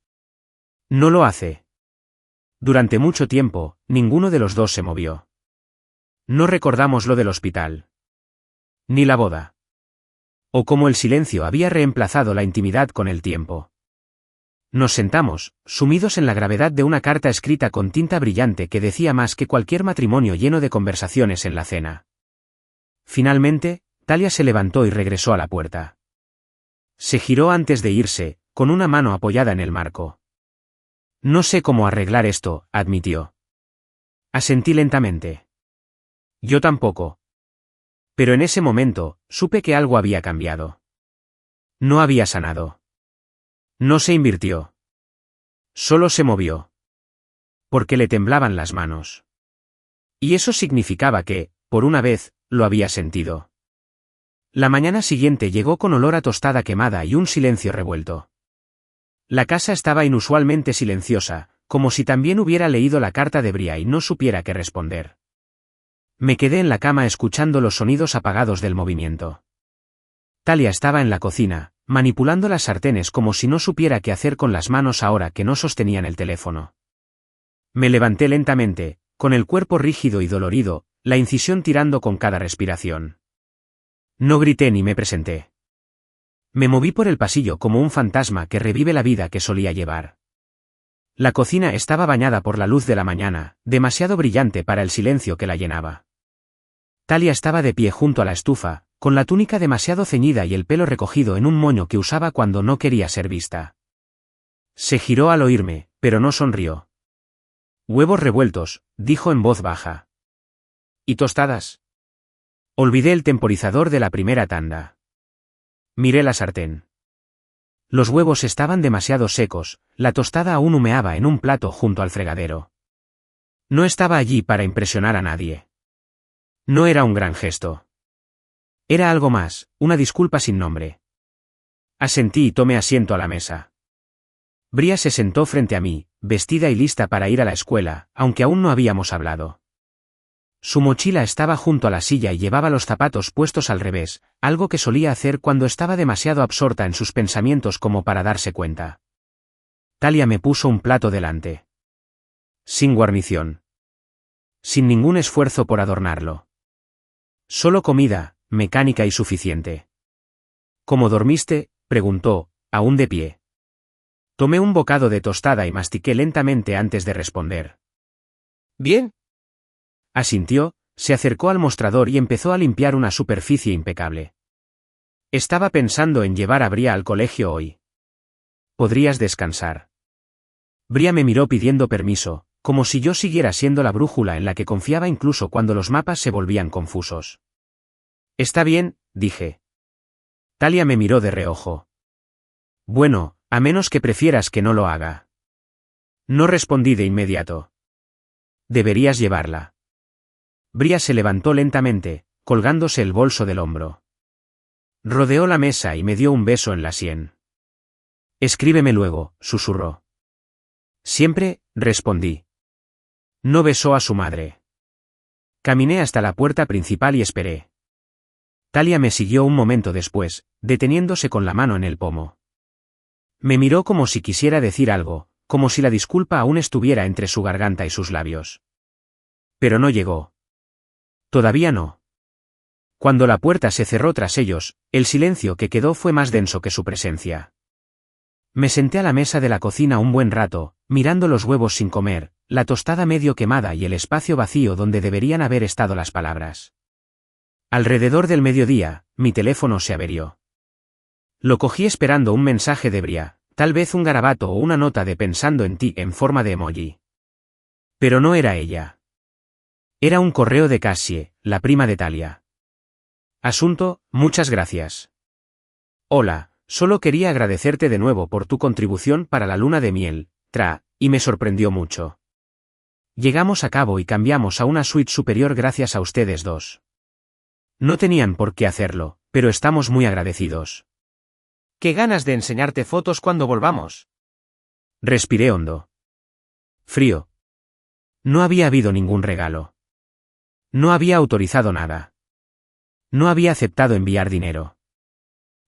No lo hace. Durante mucho tiempo, ninguno de los dos se movió. No recordamos lo del hospital. Ni la boda. O cómo el silencio había reemplazado la intimidad con el tiempo. Nos sentamos, sumidos en la gravedad de una carta escrita con tinta brillante que decía más que cualquier matrimonio lleno de conversaciones en la cena. Finalmente, Talia se levantó y regresó a la puerta. Se giró antes de irse, con una mano apoyada en el marco. No sé cómo arreglar esto, admitió. Asentí lentamente. Yo tampoco. Pero en ese momento, supe que algo había cambiado. No había sanado. No se invirtió. Solo se movió. Porque le temblaban las manos. Y eso significaba que, por una vez, lo había sentido. La mañana siguiente llegó con olor a tostada quemada y un silencio revuelto. La casa estaba inusualmente silenciosa, como si también hubiera leído la carta de Bria y no supiera qué responder. Me quedé en la cama escuchando los sonidos apagados del movimiento. Talia estaba en la cocina, manipulando las sartenes como si no supiera qué hacer con las manos ahora que no sostenían el teléfono. Me levanté lentamente, con el cuerpo rígido y dolorido, la incisión tirando con cada respiración. No grité ni me presenté. Me moví por el pasillo como un fantasma que revive la vida que solía llevar. La cocina estaba bañada por la luz de la mañana, demasiado brillante para el silencio que la llenaba. Talia estaba de pie junto a la estufa, con la túnica demasiado ceñida y el pelo recogido en un moño que usaba cuando no quería ser vista. Se giró al oírme, pero no sonrió. Huevos revueltos, dijo en voz baja. ¿Y tostadas? Olvidé el temporizador de la primera tanda. Miré la sartén. Los huevos estaban demasiado secos, la tostada aún humeaba en un plato junto al fregadero. No estaba allí para impresionar a nadie. No era un gran gesto. Era algo más, una disculpa sin nombre. Asentí y tomé asiento a la mesa. Bria se sentó frente a mí, vestida y lista para ir a la escuela, aunque aún no habíamos hablado. Su mochila estaba junto a la silla y llevaba los zapatos puestos al revés, algo que solía hacer cuando estaba demasiado absorta en sus pensamientos como para darse cuenta. Talia me puso un plato delante. Sin guarnición. Sin ningún esfuerzo por adornarlo. Solo comida, mecánica y suficiente. ¿Cómo dormiste?, preguntó, aún de pie. Tomé un bocado de tostada y mastiqué lentamente antes de responder. Bien. Asintió, se acercó al mostrador y empezó a limpiar una superficie impecable. Estaba pensando en llevar a Bria al colegio hoy. ¿Podrías descansar? Bria me miró pidiendo permiso, como si yo siguiera siendo la brújula en la que confiaba incluso cuando los mapas se volvían confusos. Está bien, dije. Talia me miró de reojo. Bueno, a menos que prefieras que no lo haga. No respondí de inmediato. Deberías llevarla. Bria se levantó lentamente, colgándose el bolso del hombro. Rodeó la mesa y me dio un beso en la sien. Escríbeme luego, susurró. Siempre, respondí. No besó a su madre. Caminé hasta la puerta principal y esperé. Talia me siguió un momento después, deteniéndose con la mano en el pomo. Me miró como si quisiera decir algo, como si la disculpa aún estuviera entre su garganta y sus labios. Pero no llegó. Todavía no. Cuando la puerta se cerró tras ellos, el silencio que quedó fue más denso que su presencia. Me senté a la mesa de la cocina un buen rato, mirando los huevos sin comer, la tostada medio quemada y el espacio vacío donde deberían haber estado las palabras. Alrededor del mediodía, mi teléfono se averió. Lo cogí esperando un mensaje de Bria, tal vez un garabato o una nota de pensando en ti en forma de emoji. Pero no era ella. Era un correo de Cassie, la prima de Talia. Asunto, muchas gracias. Hola, solo quería agradecerte de nuevo por tu contribución para la luna de miel, y me sorprendió mucho. Llegamos a cabo y cambiamos a una suite superior gracias a ustedes dos. No tenían por qué hacerlo, pero estamos muy agradecidos. Qué ganas de enseñarte fotos cuando volvamos. Respiré hondo. Frío. No había habido ningún regalo. No había autorizado nada. No había aceptado enviar dinero.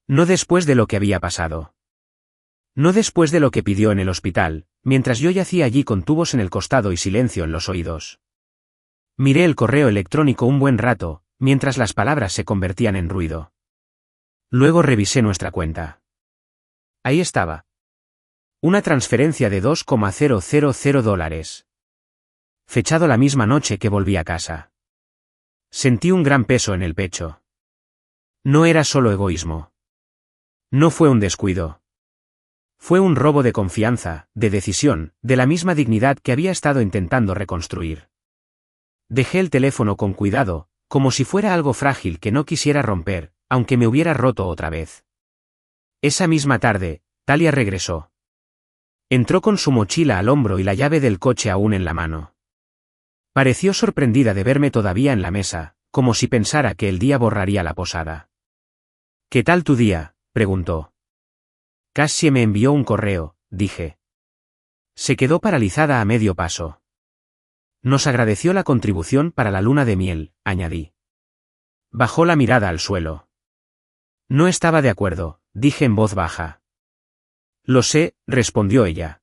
No después de lo que había pasado. No después de lo que pidió en el hospital, mientras yo yacía allí con tubos en el costado y silencio en los oídos. Miré el correo electrónico un buen rato, mientras las palabras se convertían en ruido. Luego revisé nuestra cuenta. Ahí estaba. Una transferencia de $2,000. Fechado la misma noche que volví a casa. Sentí un gran peso en el pecho. No era solo egoísmo. No fue un descuido. Fue un robo de confianza, de decisión, de la misma dignidad que había estado intentando reconstruir. Dejé el teléfono con cuidado, como si fuera algo frágil que no quisiera romper, aunque me hubiera roto otra vez. Esa misma tarde, Talia regresó. Entró con su mochila al hombro y la llave del coche aún en la mano. Pareció sorprendida de verme todavía en la mesa, como si pensara que el día borraría la posada. ¿Qué tal tu día?, preguntó. Cassie me envió un correo, dije. Se quedó paralizada a medio paso. Nos agradeció la contribución para la luna de miel, añadí. Bajó la mirada al suelo. No estaba de acuerdo, dije en voz baja. Lo sé, respondió ella.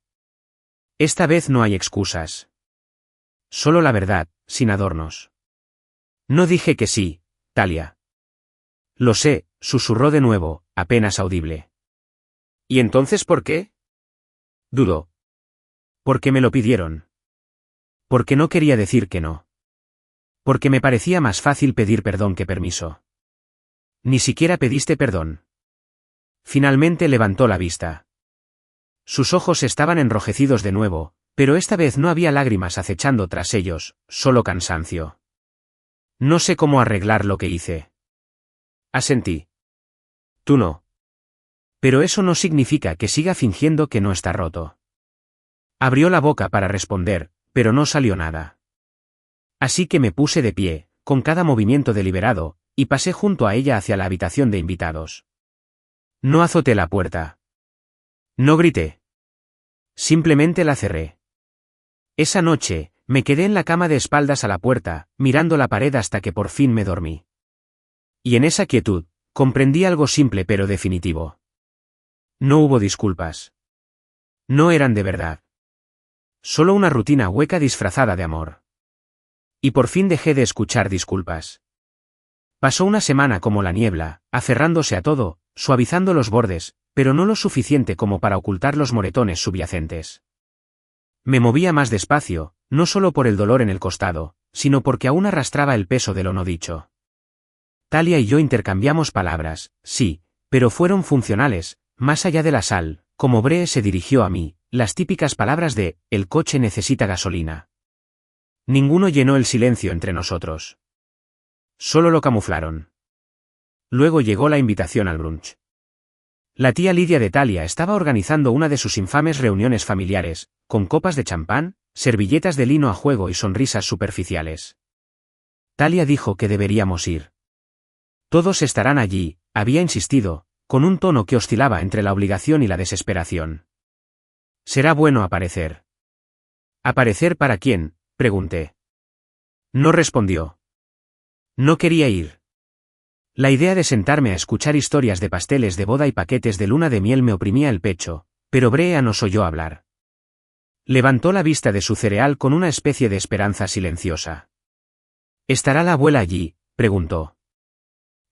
Esta vez no hay excusas. Solo la verdad, sin adornos. No dije que sí, Talia. Lo sé, susurró de nuevo, apenas audible. ¿Y entonces por qué? Dudó. Porque me lo pidieron. Porque no quería decir que no. Porque me parecía más fácil pedir perdón que permiso. Ni siquiera pediste perdón. Finalmente levantó la vista. Sus ojos estaban enrojecidos de nuevo, pero esta vez no había lágrimas acechando tras ellos, solo cansancio. No sé cómo arreglar lo que hice. Asentí. Tú no. Pero eso no significa que siga fingiendo que no está roto. Abrió la boca para responder, pero no salió nada. Así que me puse de pie, con cada movimiento deliberado, y pasé junto a ella hacia la habitación de invitados. No azoté la puerta. No grité. Simplemente la cerré. Esa noche, Me quedé en la cama de espaldas a la puerta, mirando la pared hasta que por fin me dormí. Y en esa quietud, comprendí algo simple pero definitivo. No hubo disculpas. No eran de verdad. Solo una rutina hueca disfrazada de amor. Y por fin dejé de escuchar disculpas. Pasó una semana como la niebla, aferrándose a todo, suavizando los bordes, pero no lo suficiente como para ocultar los moretones subyacentes. Me movía más despacio, no solo por el dolor en el costado, sino porque aún arrastraba el peso de lo no dicho. Talia y yo intercambiamos palabras, sí, pero fueron funcionales, más allá de la sal, como Bree se dirigió a mí, las típicas palabras de, el coche necesita gasolina. Ninguno llenó el silencio entre nosotros. Solo lo camuflaron. Luego llegó la invitación al brunch. La tía Lidia de Talia estaba organizando una de sus infames reuniones familiares, con copas de champán, servilletas de lino a juego y sonrisas superficiales. Talia dijo que deberíamos ir. Todos estarán allí, había insistido, con un tono que oscilaba entre la obligación y la desesperación. Será bueno aparecer. ¿Aparecer para quién?, pregunté. No respondió. No quería ir. La idea de sentarme a escuchar historias de pasteles de boda y paquetes de luna de miel me oprimía el pecho, pero Brea nos oyó hablar. Levantó la vista de su cereal con una especie de esperanza silenciosa. ¿Estará la abuela allí?, preguntó.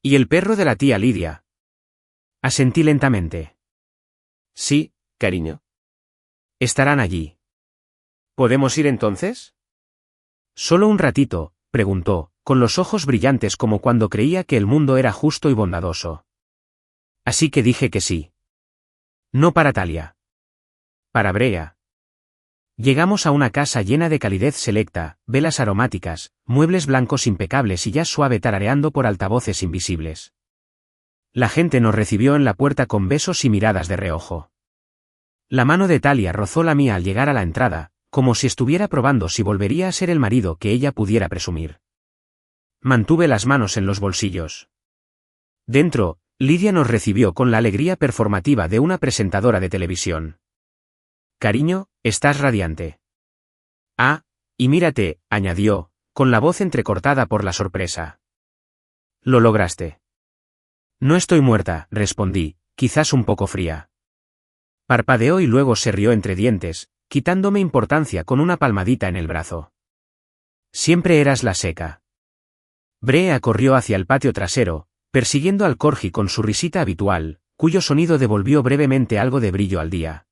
¿Y el perro de la tía Lidia? Asentí lentamente. Sí, cariño. Estarán allí. ¿Podemos ir entonces? Solo un ratito, preguntó, con los ojos brillantes como cuando creía que el mundo era justo y bondadoso. Así que dije que sí. No para Talia. Para Brea. Llegamos a una casa llena de calidez selecta, velas aromáticas, muebles blancos impecables y jazz suave tarareando por altavoces invisibles. La gente nos recibió en la puerta con besos y miradas de reojo. La mano de Talia rozó la mía al llegar a la entrada, como si estuviera probando si volvería a ser el marido que ella pudiera presumir. Mantuve las manos en los bolsillos. Dentro, Lidia nos recibió con la alegría performativa de una presentadora de televisión. Cariño, estás radiante. Ah, y mírate, añadió, con la voz entrecortada por la sorpresa. Lo lograste. No estoy muerta, respondí, quizás un poco fría. Parpadeó y luego se rió entre dientes, quitándome importancia con una palmadita en el brazo. Siempre eras la seca. Brea corrió hacia el patio trasero, persiguiendo al corgi con su risita habitual, cuyo sonido devolvió brevemente algo de brillo al día.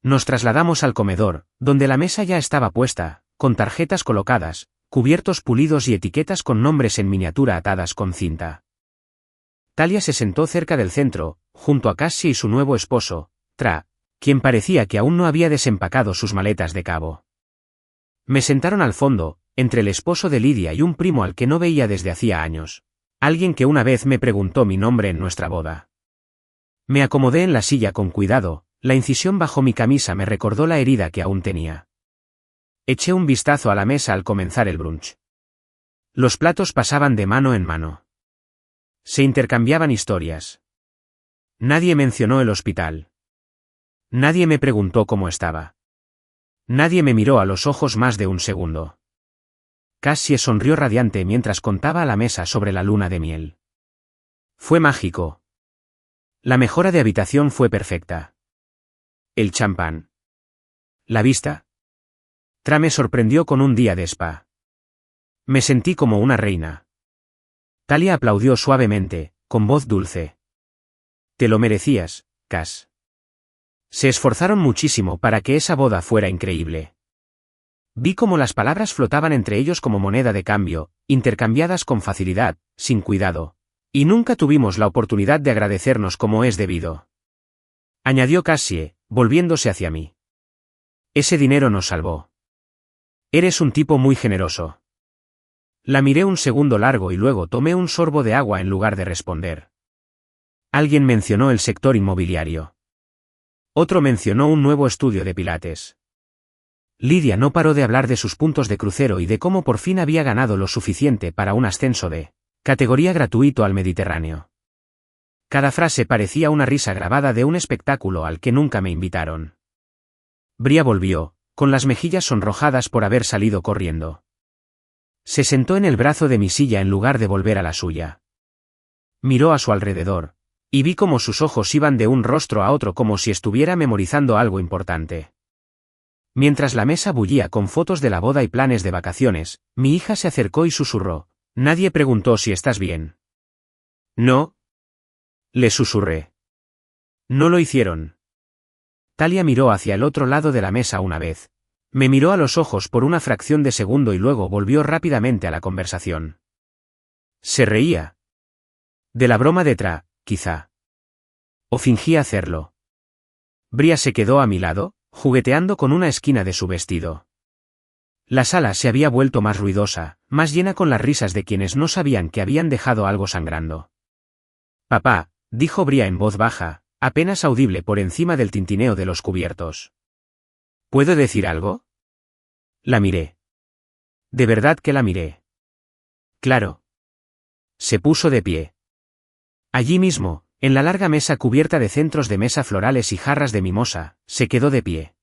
Nos trasladamos al comedor, donde la mesa ya estaba puesta, con tarjetas colocadas, cubiertos pulidos y etiquetas con nombres en miniatura atadas con cinta. Talia se sentó cerca del centro, junto a Cassie y su nuevo esposo, Tra, quien parecía que aún no había desempacado sus maletas de cabo. Me sentaron al fondo, entre el esposo de Lidia y un primo al que no veía desde hacía años, alguien que una vez me preguntó mi nombre en nuestra boda. Me acomodé en la silla con cuidado, la incisión bajo mi camisa me recordó la herida que aún tenía. Eché un vistazo a la mesa al comenzar el brunch. Los platos pasaban de mano en mano. Se intercambiaban historias. Nadie mencionó el hospital. Nadie me preguntó cómo estaba. Nadie me miró a los ojos más de un segundo. Cassie sonrió radiante mientras contaba a la mesa sobre la luna de miel. Fue mágico. La mejora de habitación fue perfecta. El champán. La vista. Tra me sorprendió con un día de spa. Me sentí como una reina. Talia aplaudió suavemente, con voz dulce. Te lo merecías, Cass. Se esforzaron muchísimo para que esa boda fuera increíble. Vi cómo las palabras flotaban entre ellos como moneda de cambio, intercambiadas con facilidad, sin cuidado. Y nunca tuvimos la oportunidad de agradecernos como es debido. Añadió Cassie, volviéndose hacia mí. Ese dinero nos salvó. Eres un tipo muy generoso. La miré un segundo largo y luego tomé un sorbo de agua en lugar de responder. Alguien mencionó el sector inmobiliario. Otro mencionó un nuevo estudio de pilates. Lidia no paró de hablar de sus puntos de crucero y de cómo por fin había ganado lo suficiente para un ascenso de categoría gratuito al Mediterráneo. Cada frase parecía una risa grabada de un espectáculo al que nunca me invitaron. Bria volvió, con las mejillas sonrojadas por haber salido corriendo. Se sentó en el brazo de mi silla en lugar de volver a la suya. Miró a su alrededor, y vi cómo sus ojos iban de un rostro a otro como si estuviera memorizando algo importante. Mientras la mesa bullía con fotos de la boda y planes de vacaciones, mi hija se acercó y susurró: «Nadie preguntó si estás bien». «No», le susurré. «No lo hicieron». Talia miró hacia el otro lado de la mesa una vez. Me miró a los ojos por una fracción de segundo y luego volvió rápidamente a la conversación. Se reía. De la broma de Tra, quizá. O fingía hacerlo. Bria se quedó a mi lado, jugueteando con una esquina de su vestido. La sala se había vuelto más ruidosa, más llena con las risas de quienes no sabían que habían dejado algo sangrando. «Papá», dijo Bria en voz baja, apenas audible por encima del tintineo de los cubiertos. «¿Puedo decir algo?» La miré. De verdad que la miré. Claro. Se puso de pie. Allí mismo, en la larga mesa cubierta de centros de mesa florales y jarras de mimosa, se quedó de pie.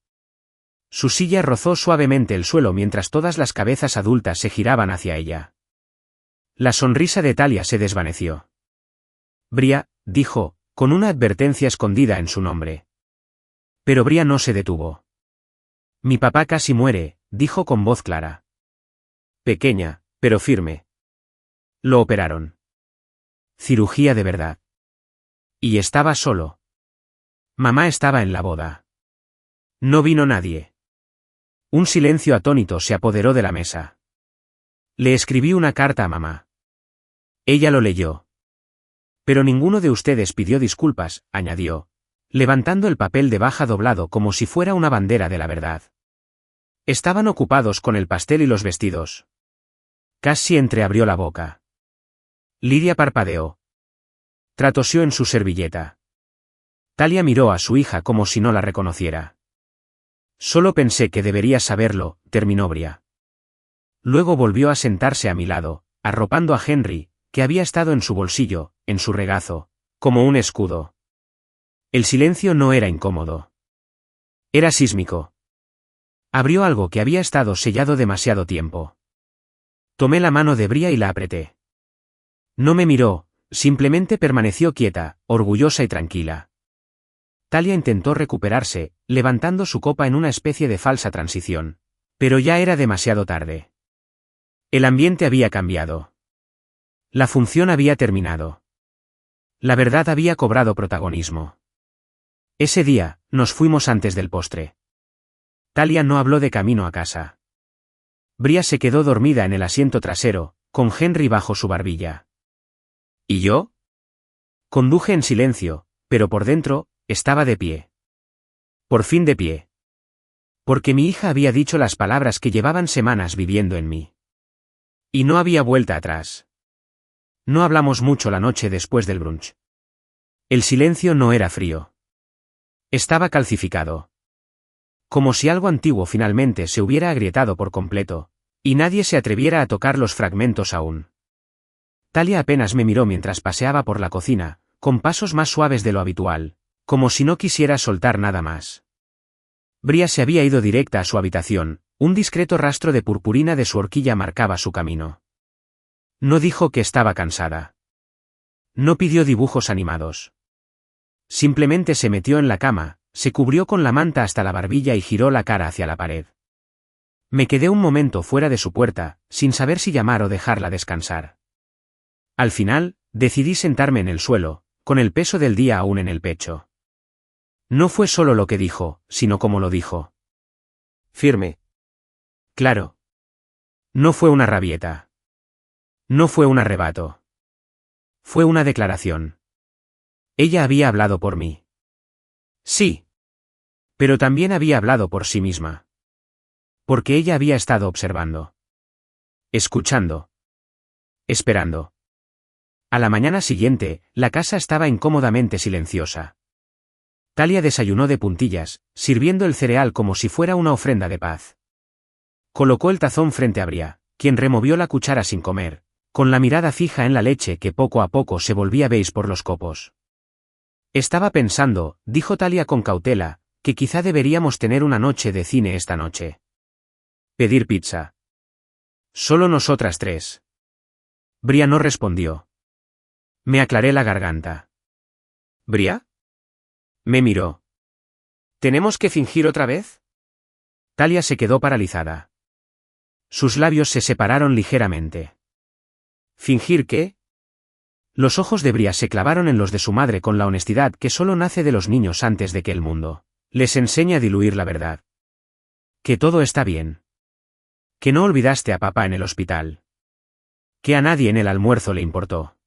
Su silla rozó suavemente el suelo mientras todas las cabezas adultas se giraban hacia ella. La sonrisa de Talia se desvaneció. «Bria», dijo, con una advertencia escondida en su nombre. Pero Bria no se detuvo. «Mi papá casi muere», dijo con voz clara. Pequeña, pero firme. Lo operaron. Cirugía de verdad. Y estaba solo. Mamá estaba en la boda. No vino nadie. Un silencio atónito se apoderó de la mesa. Le escribí una carta a mamá. Ella lo leyó. Pero ninguno de ustedes pidió disculpas, añadió, levantando el papel de baja doblado como si fuera una bandera de la verdad. Estaban ocupados con el pastel y los vestidos. Casi entreabrió la boca. Lidia parpadeó. Tratosió en su servilleta. Talia miró a su hija como si no la reconociera. Solo pensé que deberías saberlo, terminó Bria. Luego volvió a sentarse a mi lado, arropando a Henry, que había estado en su bolsillo, en su regazo, como un escudo. El silencio no era incómodo. Era sísmico. Abrió algo que había estado sellado demasiado tiempo. Tomé la mano de Bria y la apreté. No me miró, simplemente permaneció quieta, orgullosa y tranquila. Talia intentó recuperarse, levantando su copa en una especie de falsa transición. Pero ya era demasiado tarde. El ambiente había cambiado. La función había terminado. La verdad había cobrado protagonismo. Ese día, nos fuimos antes del postre. Talia no habló de camino a casa. Bria se quedó dormida en el asiento trasero, con Henry bajo su barbilla. ¿Y yo? Conduje en silencio, pero por dentro, estaba de pie. Por fin de pie. Porque mi hija había dicho las palabras que llevaban semanas viviendo en mí. Y no había vuelta atrás. No hablamos mucho la noche después del brunch. El silencio no era frío. Estaba calcificado. Como si algo antiguo finalmente se hubiera agrietado por completo, y nadie se atreviera a tocar los fragmentos aún. Talia apenas me miró mientras paseaba por la cocina, con pasos más suaves de lo habitual, como si no quisiera soltar nada más. Bria se había ido directa a su habitación, un discreto rastro de purpurina de su horquilla marcaba su camino. No dijo que estaba cansada. No pidió dibujos animados. Simplemente se metió en la cama, se cubrió con la manta hasta la barbilla y giró la cara hacia la pared. Me quedé un momento fuera de su puerta, sin saber si llamar o dejarla descansar. Al final, decidí sentarme en el suelo, con el peso del día aún en el pecho. No fue solo lo que dijo, sino cómo lo dijo. Firme. Claro. No fue una rabieta. No fue un arrebato. Fue una declaración. Ella había hablado por mí. Sí. Pero también había hablado por sí misma. Porque ella había estado observando. Escuchando. Esperando. A la mañana siguiente, la casa estaba incómodamente silenciosa. Talia desayunó de puntillas, sirviendo el cereal como si fuera una ofrenda de paz. Colocó el tazón frente a Bria, quien removió la cuchara sin comer, con la mirada fija en la leche que poco a poco se volvía beige por los copos. Estaba pensando, dijo Talia con cautela, que quizá deberíamos tener una noche de cine esta noche. Pedir pizza. Solo nosotras tres. Bria no respondió. Me aclaré la garganta. ¿Bria? Me miró. ¿Tenemos que fingir otra vez? Talia se quedó paralizada. Sus labios se separaron ligeramente. ¿Fingir qué? Los ojos de Bria se clavaron en los de su madre con la honestidad que solo nace de los niños antes de que el mundo les enseñe a diluir la verdad. Que todo está bien. Que no olvidaste a papá en el hospital. Que a nadie en el almuerzo le importó.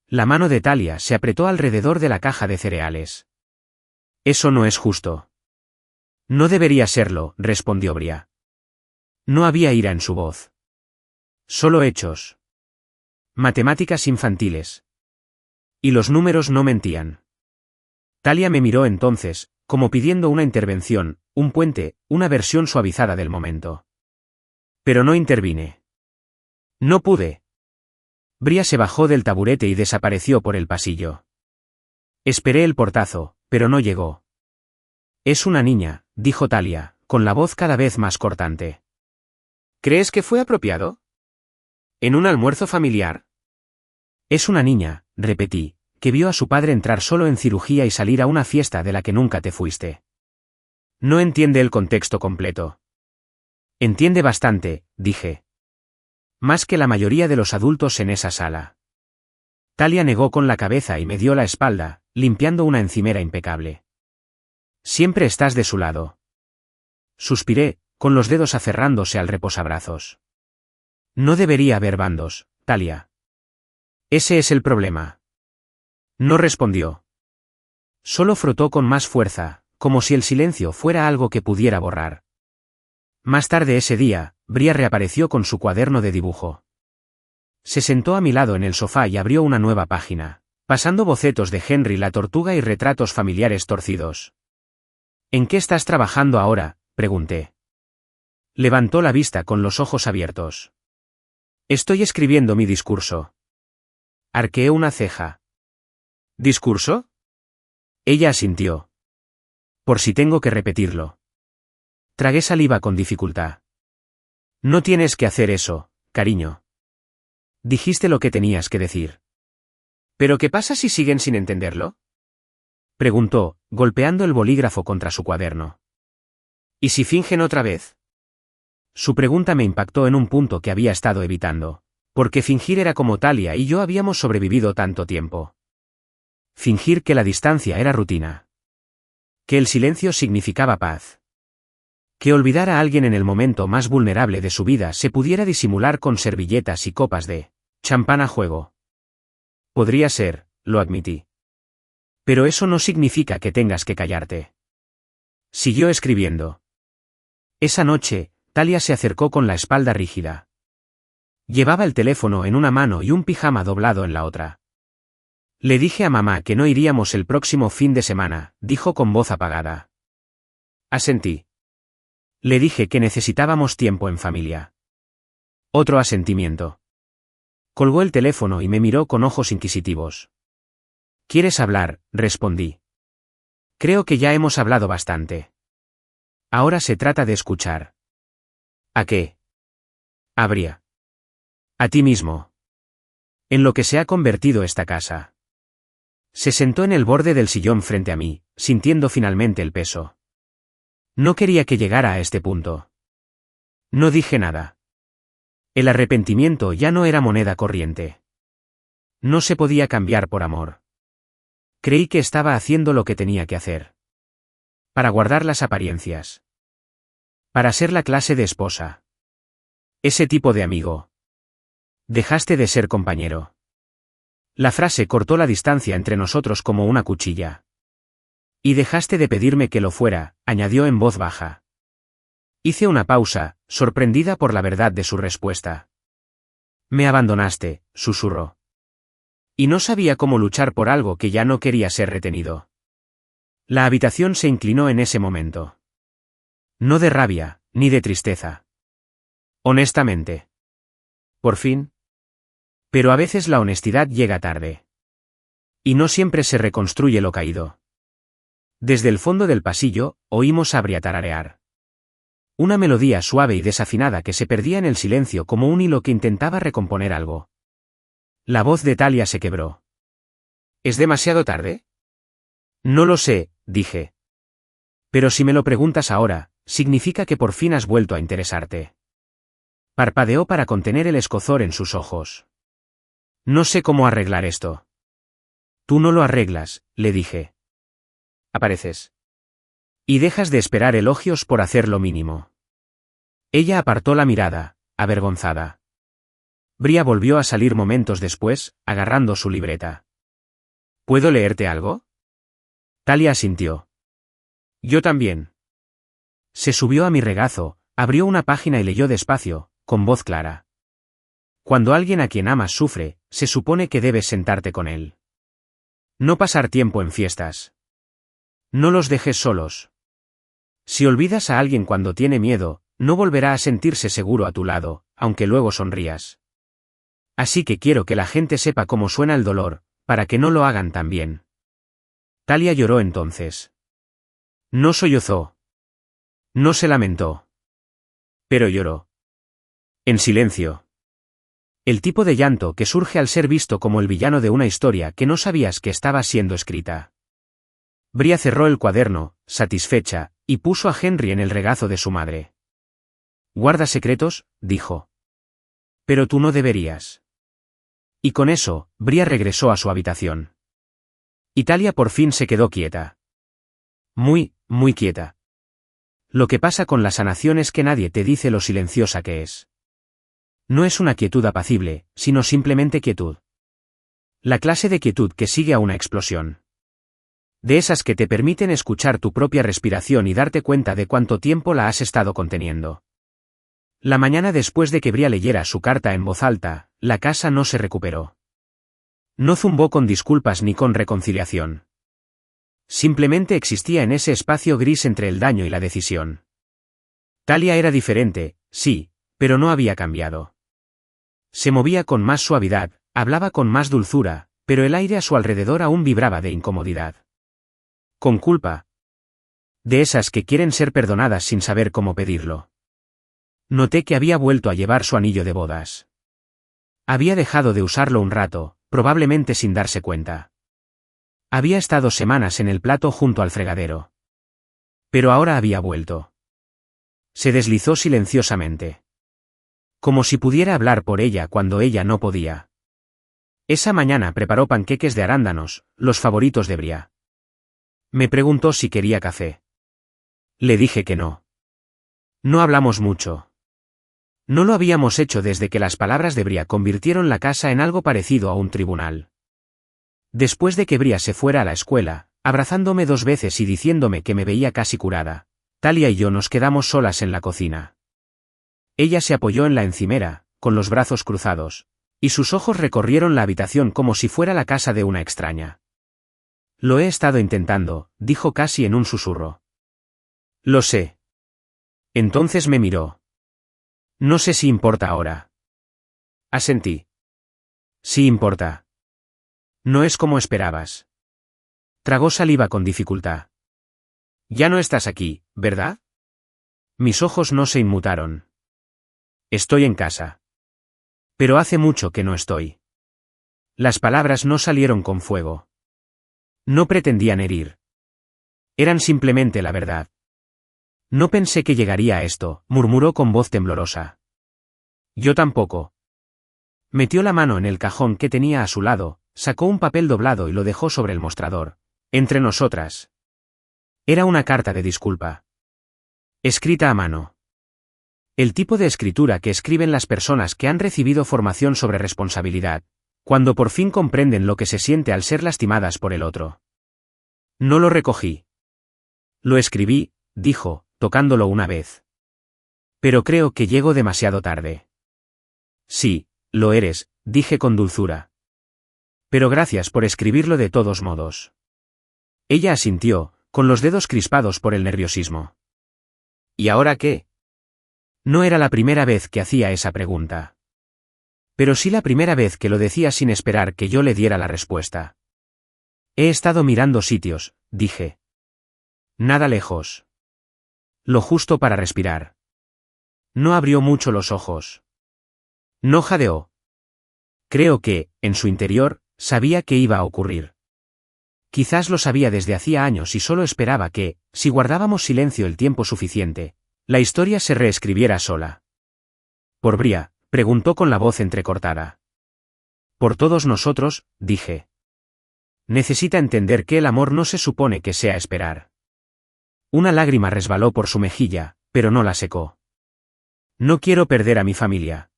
La mano de Talia se apretó alrededor de la caja de cereales. Eso no es justo. No debería serlo, respondió Bria. No había ira en su voz. Solo hechos. Matemáticas infantiles. Y los números no mentían. Talia me miró entonces, como pidiendo una intervención, un puente, una versión suavizada del momento. Pero no intervine. No pude. Bria se bajó del taburete y desapareció por el pasillo. Esperé el portazo, pero no llegó. Es una niña, dijo Talia, con la voz cada vez más cortante. ¿Crees que fue apropiado? ¿En un almuerzo familiar? Es una niña, repetí, que vio a su padre entrar solo en cirugía y salir a una fiesta de la que nunca te fuiste. No entiende el contexto completo. Entiende bastante, dije. Más que la mayoría de los adultos en esa sala. Talia negó con la cabeza y me dio la espalda, limpiando una encimera impecable. Siempre estás de su lado. Suspiré, con los dedos aferrándose al reposabrazos. No debería haber bandos, Talia. Ese es el problema. No respondió. Solo frotó con más fuerza, como si el silencio fuera algo que pudiera borrar. Más tarde ese día, Bria reapareció con su cuaderno de dibujo. Se sentó a mi lado en el sofá y abrió una nueva página, pasando bocetos de Henry la tortuga y retratos familiares torcidos. ¿En qué estás trabajando ahora?, pregunté. Levantó la vista con los ojos abiertos. Estoy escribiendo mi discurso. Arqueé una ceja. ¿Discurso? Ella asintió. Por si tengo que repetirlo. Tragué saliva con dificultad. No tienes que hacer eso, cariño. Dijiste lo que tenías que decir. ¿Pero qué pasa si siguen sin entenderlo? Preguntó, golpeando el bolígrafo contra su cuaderno. ¿Y si fingen otra vez? Su pregunta me impactó en un punto que había estado evitando, porque fingir era como Talia y yo habíamos sobrevivido tanto tiempo. Fingir que la distancia era rutina. Que el silencio significaba paz. Que olvidar a alguien en el momento más vulnerable de su vida se pudiera disimular con servilletas y copas de champán a juego. Podría ser, lo admití. Pero eso no significa que tengas que callarte. Siguió escribiendo. Esa noche, Talia se acercó con la espalda rígida. Llevaba el teléfono en una mano y un pijama doblado en la otra. Le dije a mamá que no iríamos el próximo fin de semana, dijo con voz apagada. Asentí. Le dije que necesitábamos tiempo en familia. Otro asentimiento. Colgó el teléfono y me miró con ojos inquisitivos. ¿Quieres hablar?, respondí. Creo que ya hemos hablado bastante. Ahora se trata de escuchar. ¿A qué? A Bria. A ti mismo. En lo que se ha convertido esta casa. Se sentó en el borde del sillón frente a mí, sintiendo finalmente el peso. No quería que llegara a este punto. No dije nada. El arrepentimiento ya no era moneda corriente. No se podía cambiar por amor. Creí que estaba haciendo lo que tenía que hacer. Para guardar las apariencias. Para ser la clase de esposa. Ese tipo de amigo. Dejaste de ser compañero. La frase cortó la distancia entre nosotros como una cuchilla. Y dejaste de pedirme que lo fuera, añadió en voz baja. Hice una pausa, sorprendida por la verdad de su respuesta. Me abandonaste, susurró. Y no sabía cómo luchar por algo que ya no quería ser retenido. La habitación se inclinó en ese momento. No de rabia, ni de tristeza. Honestamente. Por fin. Pero a veces la honestidad llega tarde. Y no siempre se reconstruye lo caído. Desde el fondo del pasillo, oímos a Bria tararear. Una melodía suave y desafinada que se perdía en el silencio como un hilo que intentaba recomponer algo. La voz de Talia se quebró. ¿Es demasiado tarde? No lo sé, dije. Pero si me lo preguntas ahora, significa que por fin has vuelto a interesarte. Parpadeó para contener el escozor en sus ojos. No sé cómo arreglar esto. Tú no lo arreglas, le dije. Apareces. Y dejas de esperar elogios por hacer lo mínimo. Ella apartó la mirada, avergonzada. Bria volvió a salir momentos después, agarrando su libreta. ¿Puedo leerte algo? Talia asintió. Yo también. Se subió a mi regazo, abrió una página y leyó despacio, con voz clara. Cuando alguien a quien amas sufre, se supone que debes sentarte con él. No pasar tiempo en fiestas. No los dejes solos. Si olvidas a alguien cuando tiene miedo, no volverá a sentirse seguro a tu lado, aunque luego sonrías. Así que quiero que la gente sepa cómo suena el dolor, para que no lo hagan también. Talia lloró entonces. No sollozó. No se lamentó. Pero lloró. En silencio. El tipo de llanto que surge al ser visto como el villano de una historia que no sabías que estaba siendo escrita. Bria cerró el cuaderno, satisfecha, y puso a Henry en el regazo de su madre. «¿Guarda secretos?», dijo. «Pero tú no deberías». Y con eso, Bria regresó a su habitación. Talia por fin se quedó quieta. Muy, muy quieta. Lo que pasa con la sanación es que nadie te dice lo silenciosa que es. No es una quietud apacible, sino simplemente quietud. La clase de quietud que sigue a una explosión. De esas que te permiten escuchar tu propia respiración y darte cuenta de cuánto tiempo la has estado conteniendo. La mañana después de que Bria leyera su carta en voz alta, la casa no se recuperó. No zumbó con disculpas ni con reconciliación. Simplemente existía en ese espacio gris entre el daño y la decisión. Talia era diferente, sí, pero no había cambiado. Se movía con más suavidad, hablaba con más dulzura, pero el aire a su alrededor aún vibraba de incomodidad. Con culpa. De esas que quieren ser perdonadas sin saber cómo pedirlo. Noté que había vuelto a llevar su anillo de bodas. Había dejado de usarlo un rato, probablemente sin darse cuenta. Había estado semanas en el plato junto al fregadero. Pero ahora había vuelto. Se deslizó silenciosamente. Como si pudiera hablar por ella cuando ella no podía. Esa mañana preparó panqueques de arándanos, los favoritos de Bria. Me preguntó si quería café. Le dije que no. No hablamos mucho. No lo habíamos hecho desde que las palabras de Bria convirtieron la casa en algo parecido a un tribunal. Después de que Bria se fuera a la escuela, abrazándome 2 veces y diciéndome que me veía casi curada, Talia y yo nos quedamos solas en la cocina. Ella se apoyó en la encimera, con los brazos cruzados, y sus ojos recorrieron la habitación como si fuera la casa de una extraña. Lo he estado intentando, dijo casi en un susurro. Lo sé. Entonces me miró. No sé si importa ahora. Asentí. Sí importa. No es como esperabas. Tragó saliva con dificultad. Ya no estás aquí, ¿verdad? Mis ojos no se inmutaron. Estoy en casa. Pero hace mucho que no estoy. Las palabras no salieron con fuego. No pretendían herir. Eran simplemente la verdad. No pensé que llegaría a esto, murmuró con voz temblorosa. Yo tampoco. Metió la mano en el cajón que tenía a su lado, sacó un papel doblado y lo dejó sobre el mostrador. Entre nosotras. Era una carta de disculpa. Escrita a mano. El tipo de escritura que escriben las personas que han recibido formación sobre responsabilidad, cuando por fin comprenden lo que se siente al ser lastimadas por el otro. No lo recogí. Lo escribí, dijo, tocándolo una vez. Pero creo que llego demasiado tarde. Sí, lo eres, dije con dulzura. Pero gracias por escribirlo de todos modos. Ella asintió, con los dedos crispados por el nerviosismo. ¿Y ahora qué? No era la primera vez que hacía esa pregunta. Pero sí la primera vez que lo decía sin esperar que yo le diera la respuesta. He estado mirando sitios, dije. Nada lejos. Lo justo para respirar. No abrió mucho los ojos. No jadeó. Creo que, en su interior, sabía que iba a ocurrir. Quizás lo sabía desde hacía años y solo esperaba que, si guardábamos silencio el tiempo suficiente, la historia se reescribiera sola. ¿Por Bria?, preguntó con la voz entrecortada. Por todos nosotros, dije. Necesita entender que el amor no se supone que sea esperar. Una lágrima resbaló por su mejilla, pero no la secó. No quiero perder a mi familia.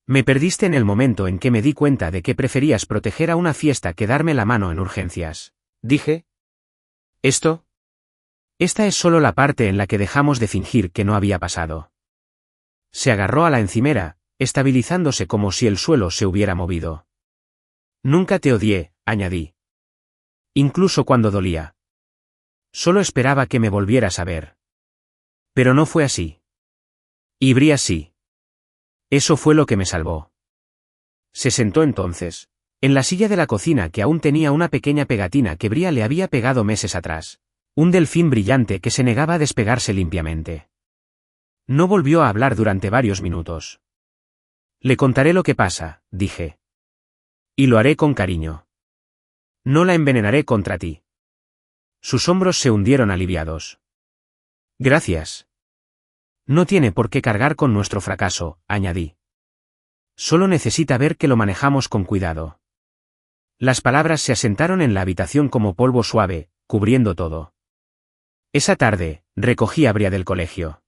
Me perdiste en el momento en que me di cuenta de que preferías proteger a una fiesta que darme la mano en urgencias. Dije. ¿Esto? Esta es solo la parte en la que dejamos de fingir que no había pasado. Se agarró a la encimera, estabilizándose como si el suelo se hubiera movido. Nunca te odié, añadí. Incluso cuando dolía. Solo esperaba que me volvieras a ver. Pero no fue así. Y Bria sí. Eso fue lo que me salvó. Se sentó entonces, en la silla de la cocina que aún tenía una pequeña pegatina que Bria le había pegado meses atrás, un delfín brillante que se negaba a despegarse limpiamente. No volvió a hablar durante varios minutos. Le contaré lo que pasa, dije. Y lo haré con cariño. No la envenenaré contra ti. Sus hombros se hundieron aliviados. Gracias. No tiene por qué cargar con nuestro fracaso, añadí. Solo necesita ver que lo manejamos con cuidado. Las palabras se asentaron en la habitación como polvo suave, cubriendo todo. Esa tarde, recogí a Bria del colegio.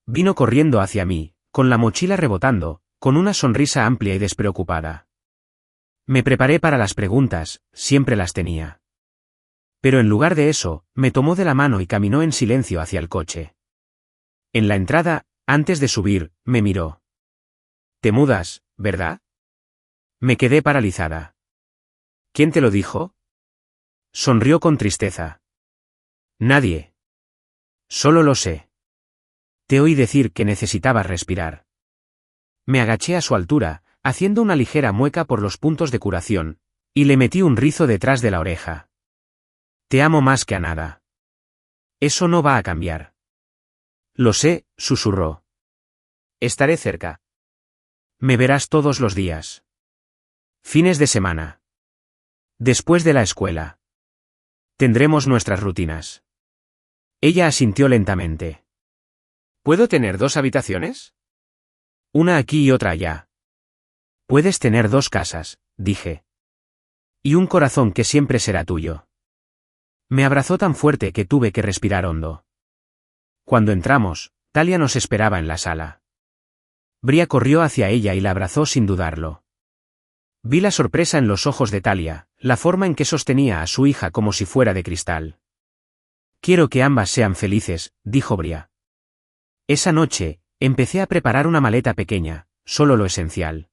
Vino corriendo hacia mí, con la mochila rebotando, con una sonrisa amplia y despreocupada. Me preparé para las preguntas, siempre las tenía. Pero en lugar de eso, me tomó de la mano y caminó en silencio hacia el coche. En la entrada, antes de subir, me miró. «Te mudas, ¿verdad?» Me quedé paralizada. «¿Quién te lo dijo?» Sonrió con tristeza. «Nadie. Solo lo sé. Te oí decir que necesitabas respirar». Me agaché a su altura, haciendo una ligera mueca por los puntos de curación, y le metí un rizo detrás de la oreja. «Te amo más que a nada. Eso no va a cambiar». «Lo sé», susurró. «Estaré cerca. Me verás todos los días. Fines de semana. Después de la escuela. Tendremos nuestras rutinas». Ella asintió lentamente. «¿Puedo tener 2 habitaciones?» «Una aquí y otra allá». «Puedes tener 2 casas», dije. «Y un corazón que siempre será tuyo». Me abrazó tan fuerte que tuve que respirar hondo. Cuando entramos, Talia nos esperaba en la sala. Bria corrió hacia ella y la abrazó sin dudarlo. Vi la sorpresa en los ojos de Talia, la forma en que sostenía a su hija como si fuera de cristal. «Quiero que ambas sean felices», dijo Bria. Esa noche, empecé a preparar una maleta pequeña, solo lo esencial.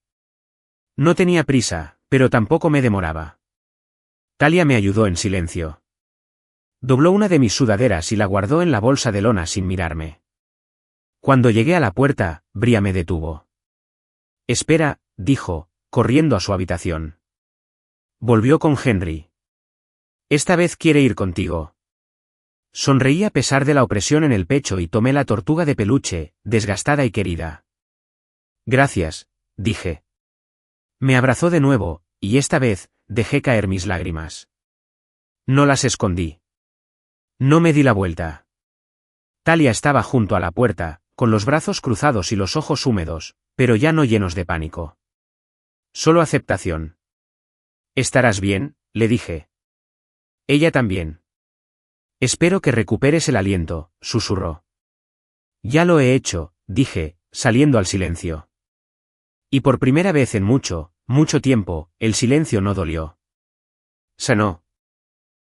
No tenía prisa, pero tampoco me demoraba. Talia me ayudó en silencio. Dobló una de mis sudaderas y la guardó en la bolsa de lona sin mirarme. Cuando llegué a la puerta, Bria me detuvo. «Espera», dijo, corriendo a su habitación. Volvió con Henry. «Esta vez quiere ir contigo». Sonreí a pesar de la opresión en el pecho y tomé la tortuga de peluche, desgastada y querida. «Gracias», dije. Me abrazó de nuevo, y esta vez, dejé caer mis lágrimas. No las escondí. No me di la vuelta. Talia estaba junto a la puerta, con los brazos cruzados y los ojos húmedos, pero ya no llenos de pánico. Solo aceptación. «¿Estarás bien?», le dije. Ella también. «Espero que recuperes el aliento», susurró. «Ya lo he hecho», dije, saliendo al silencio. Y por primera vez en mucho, mucho tiempo, el silencio no dolió. Sanó.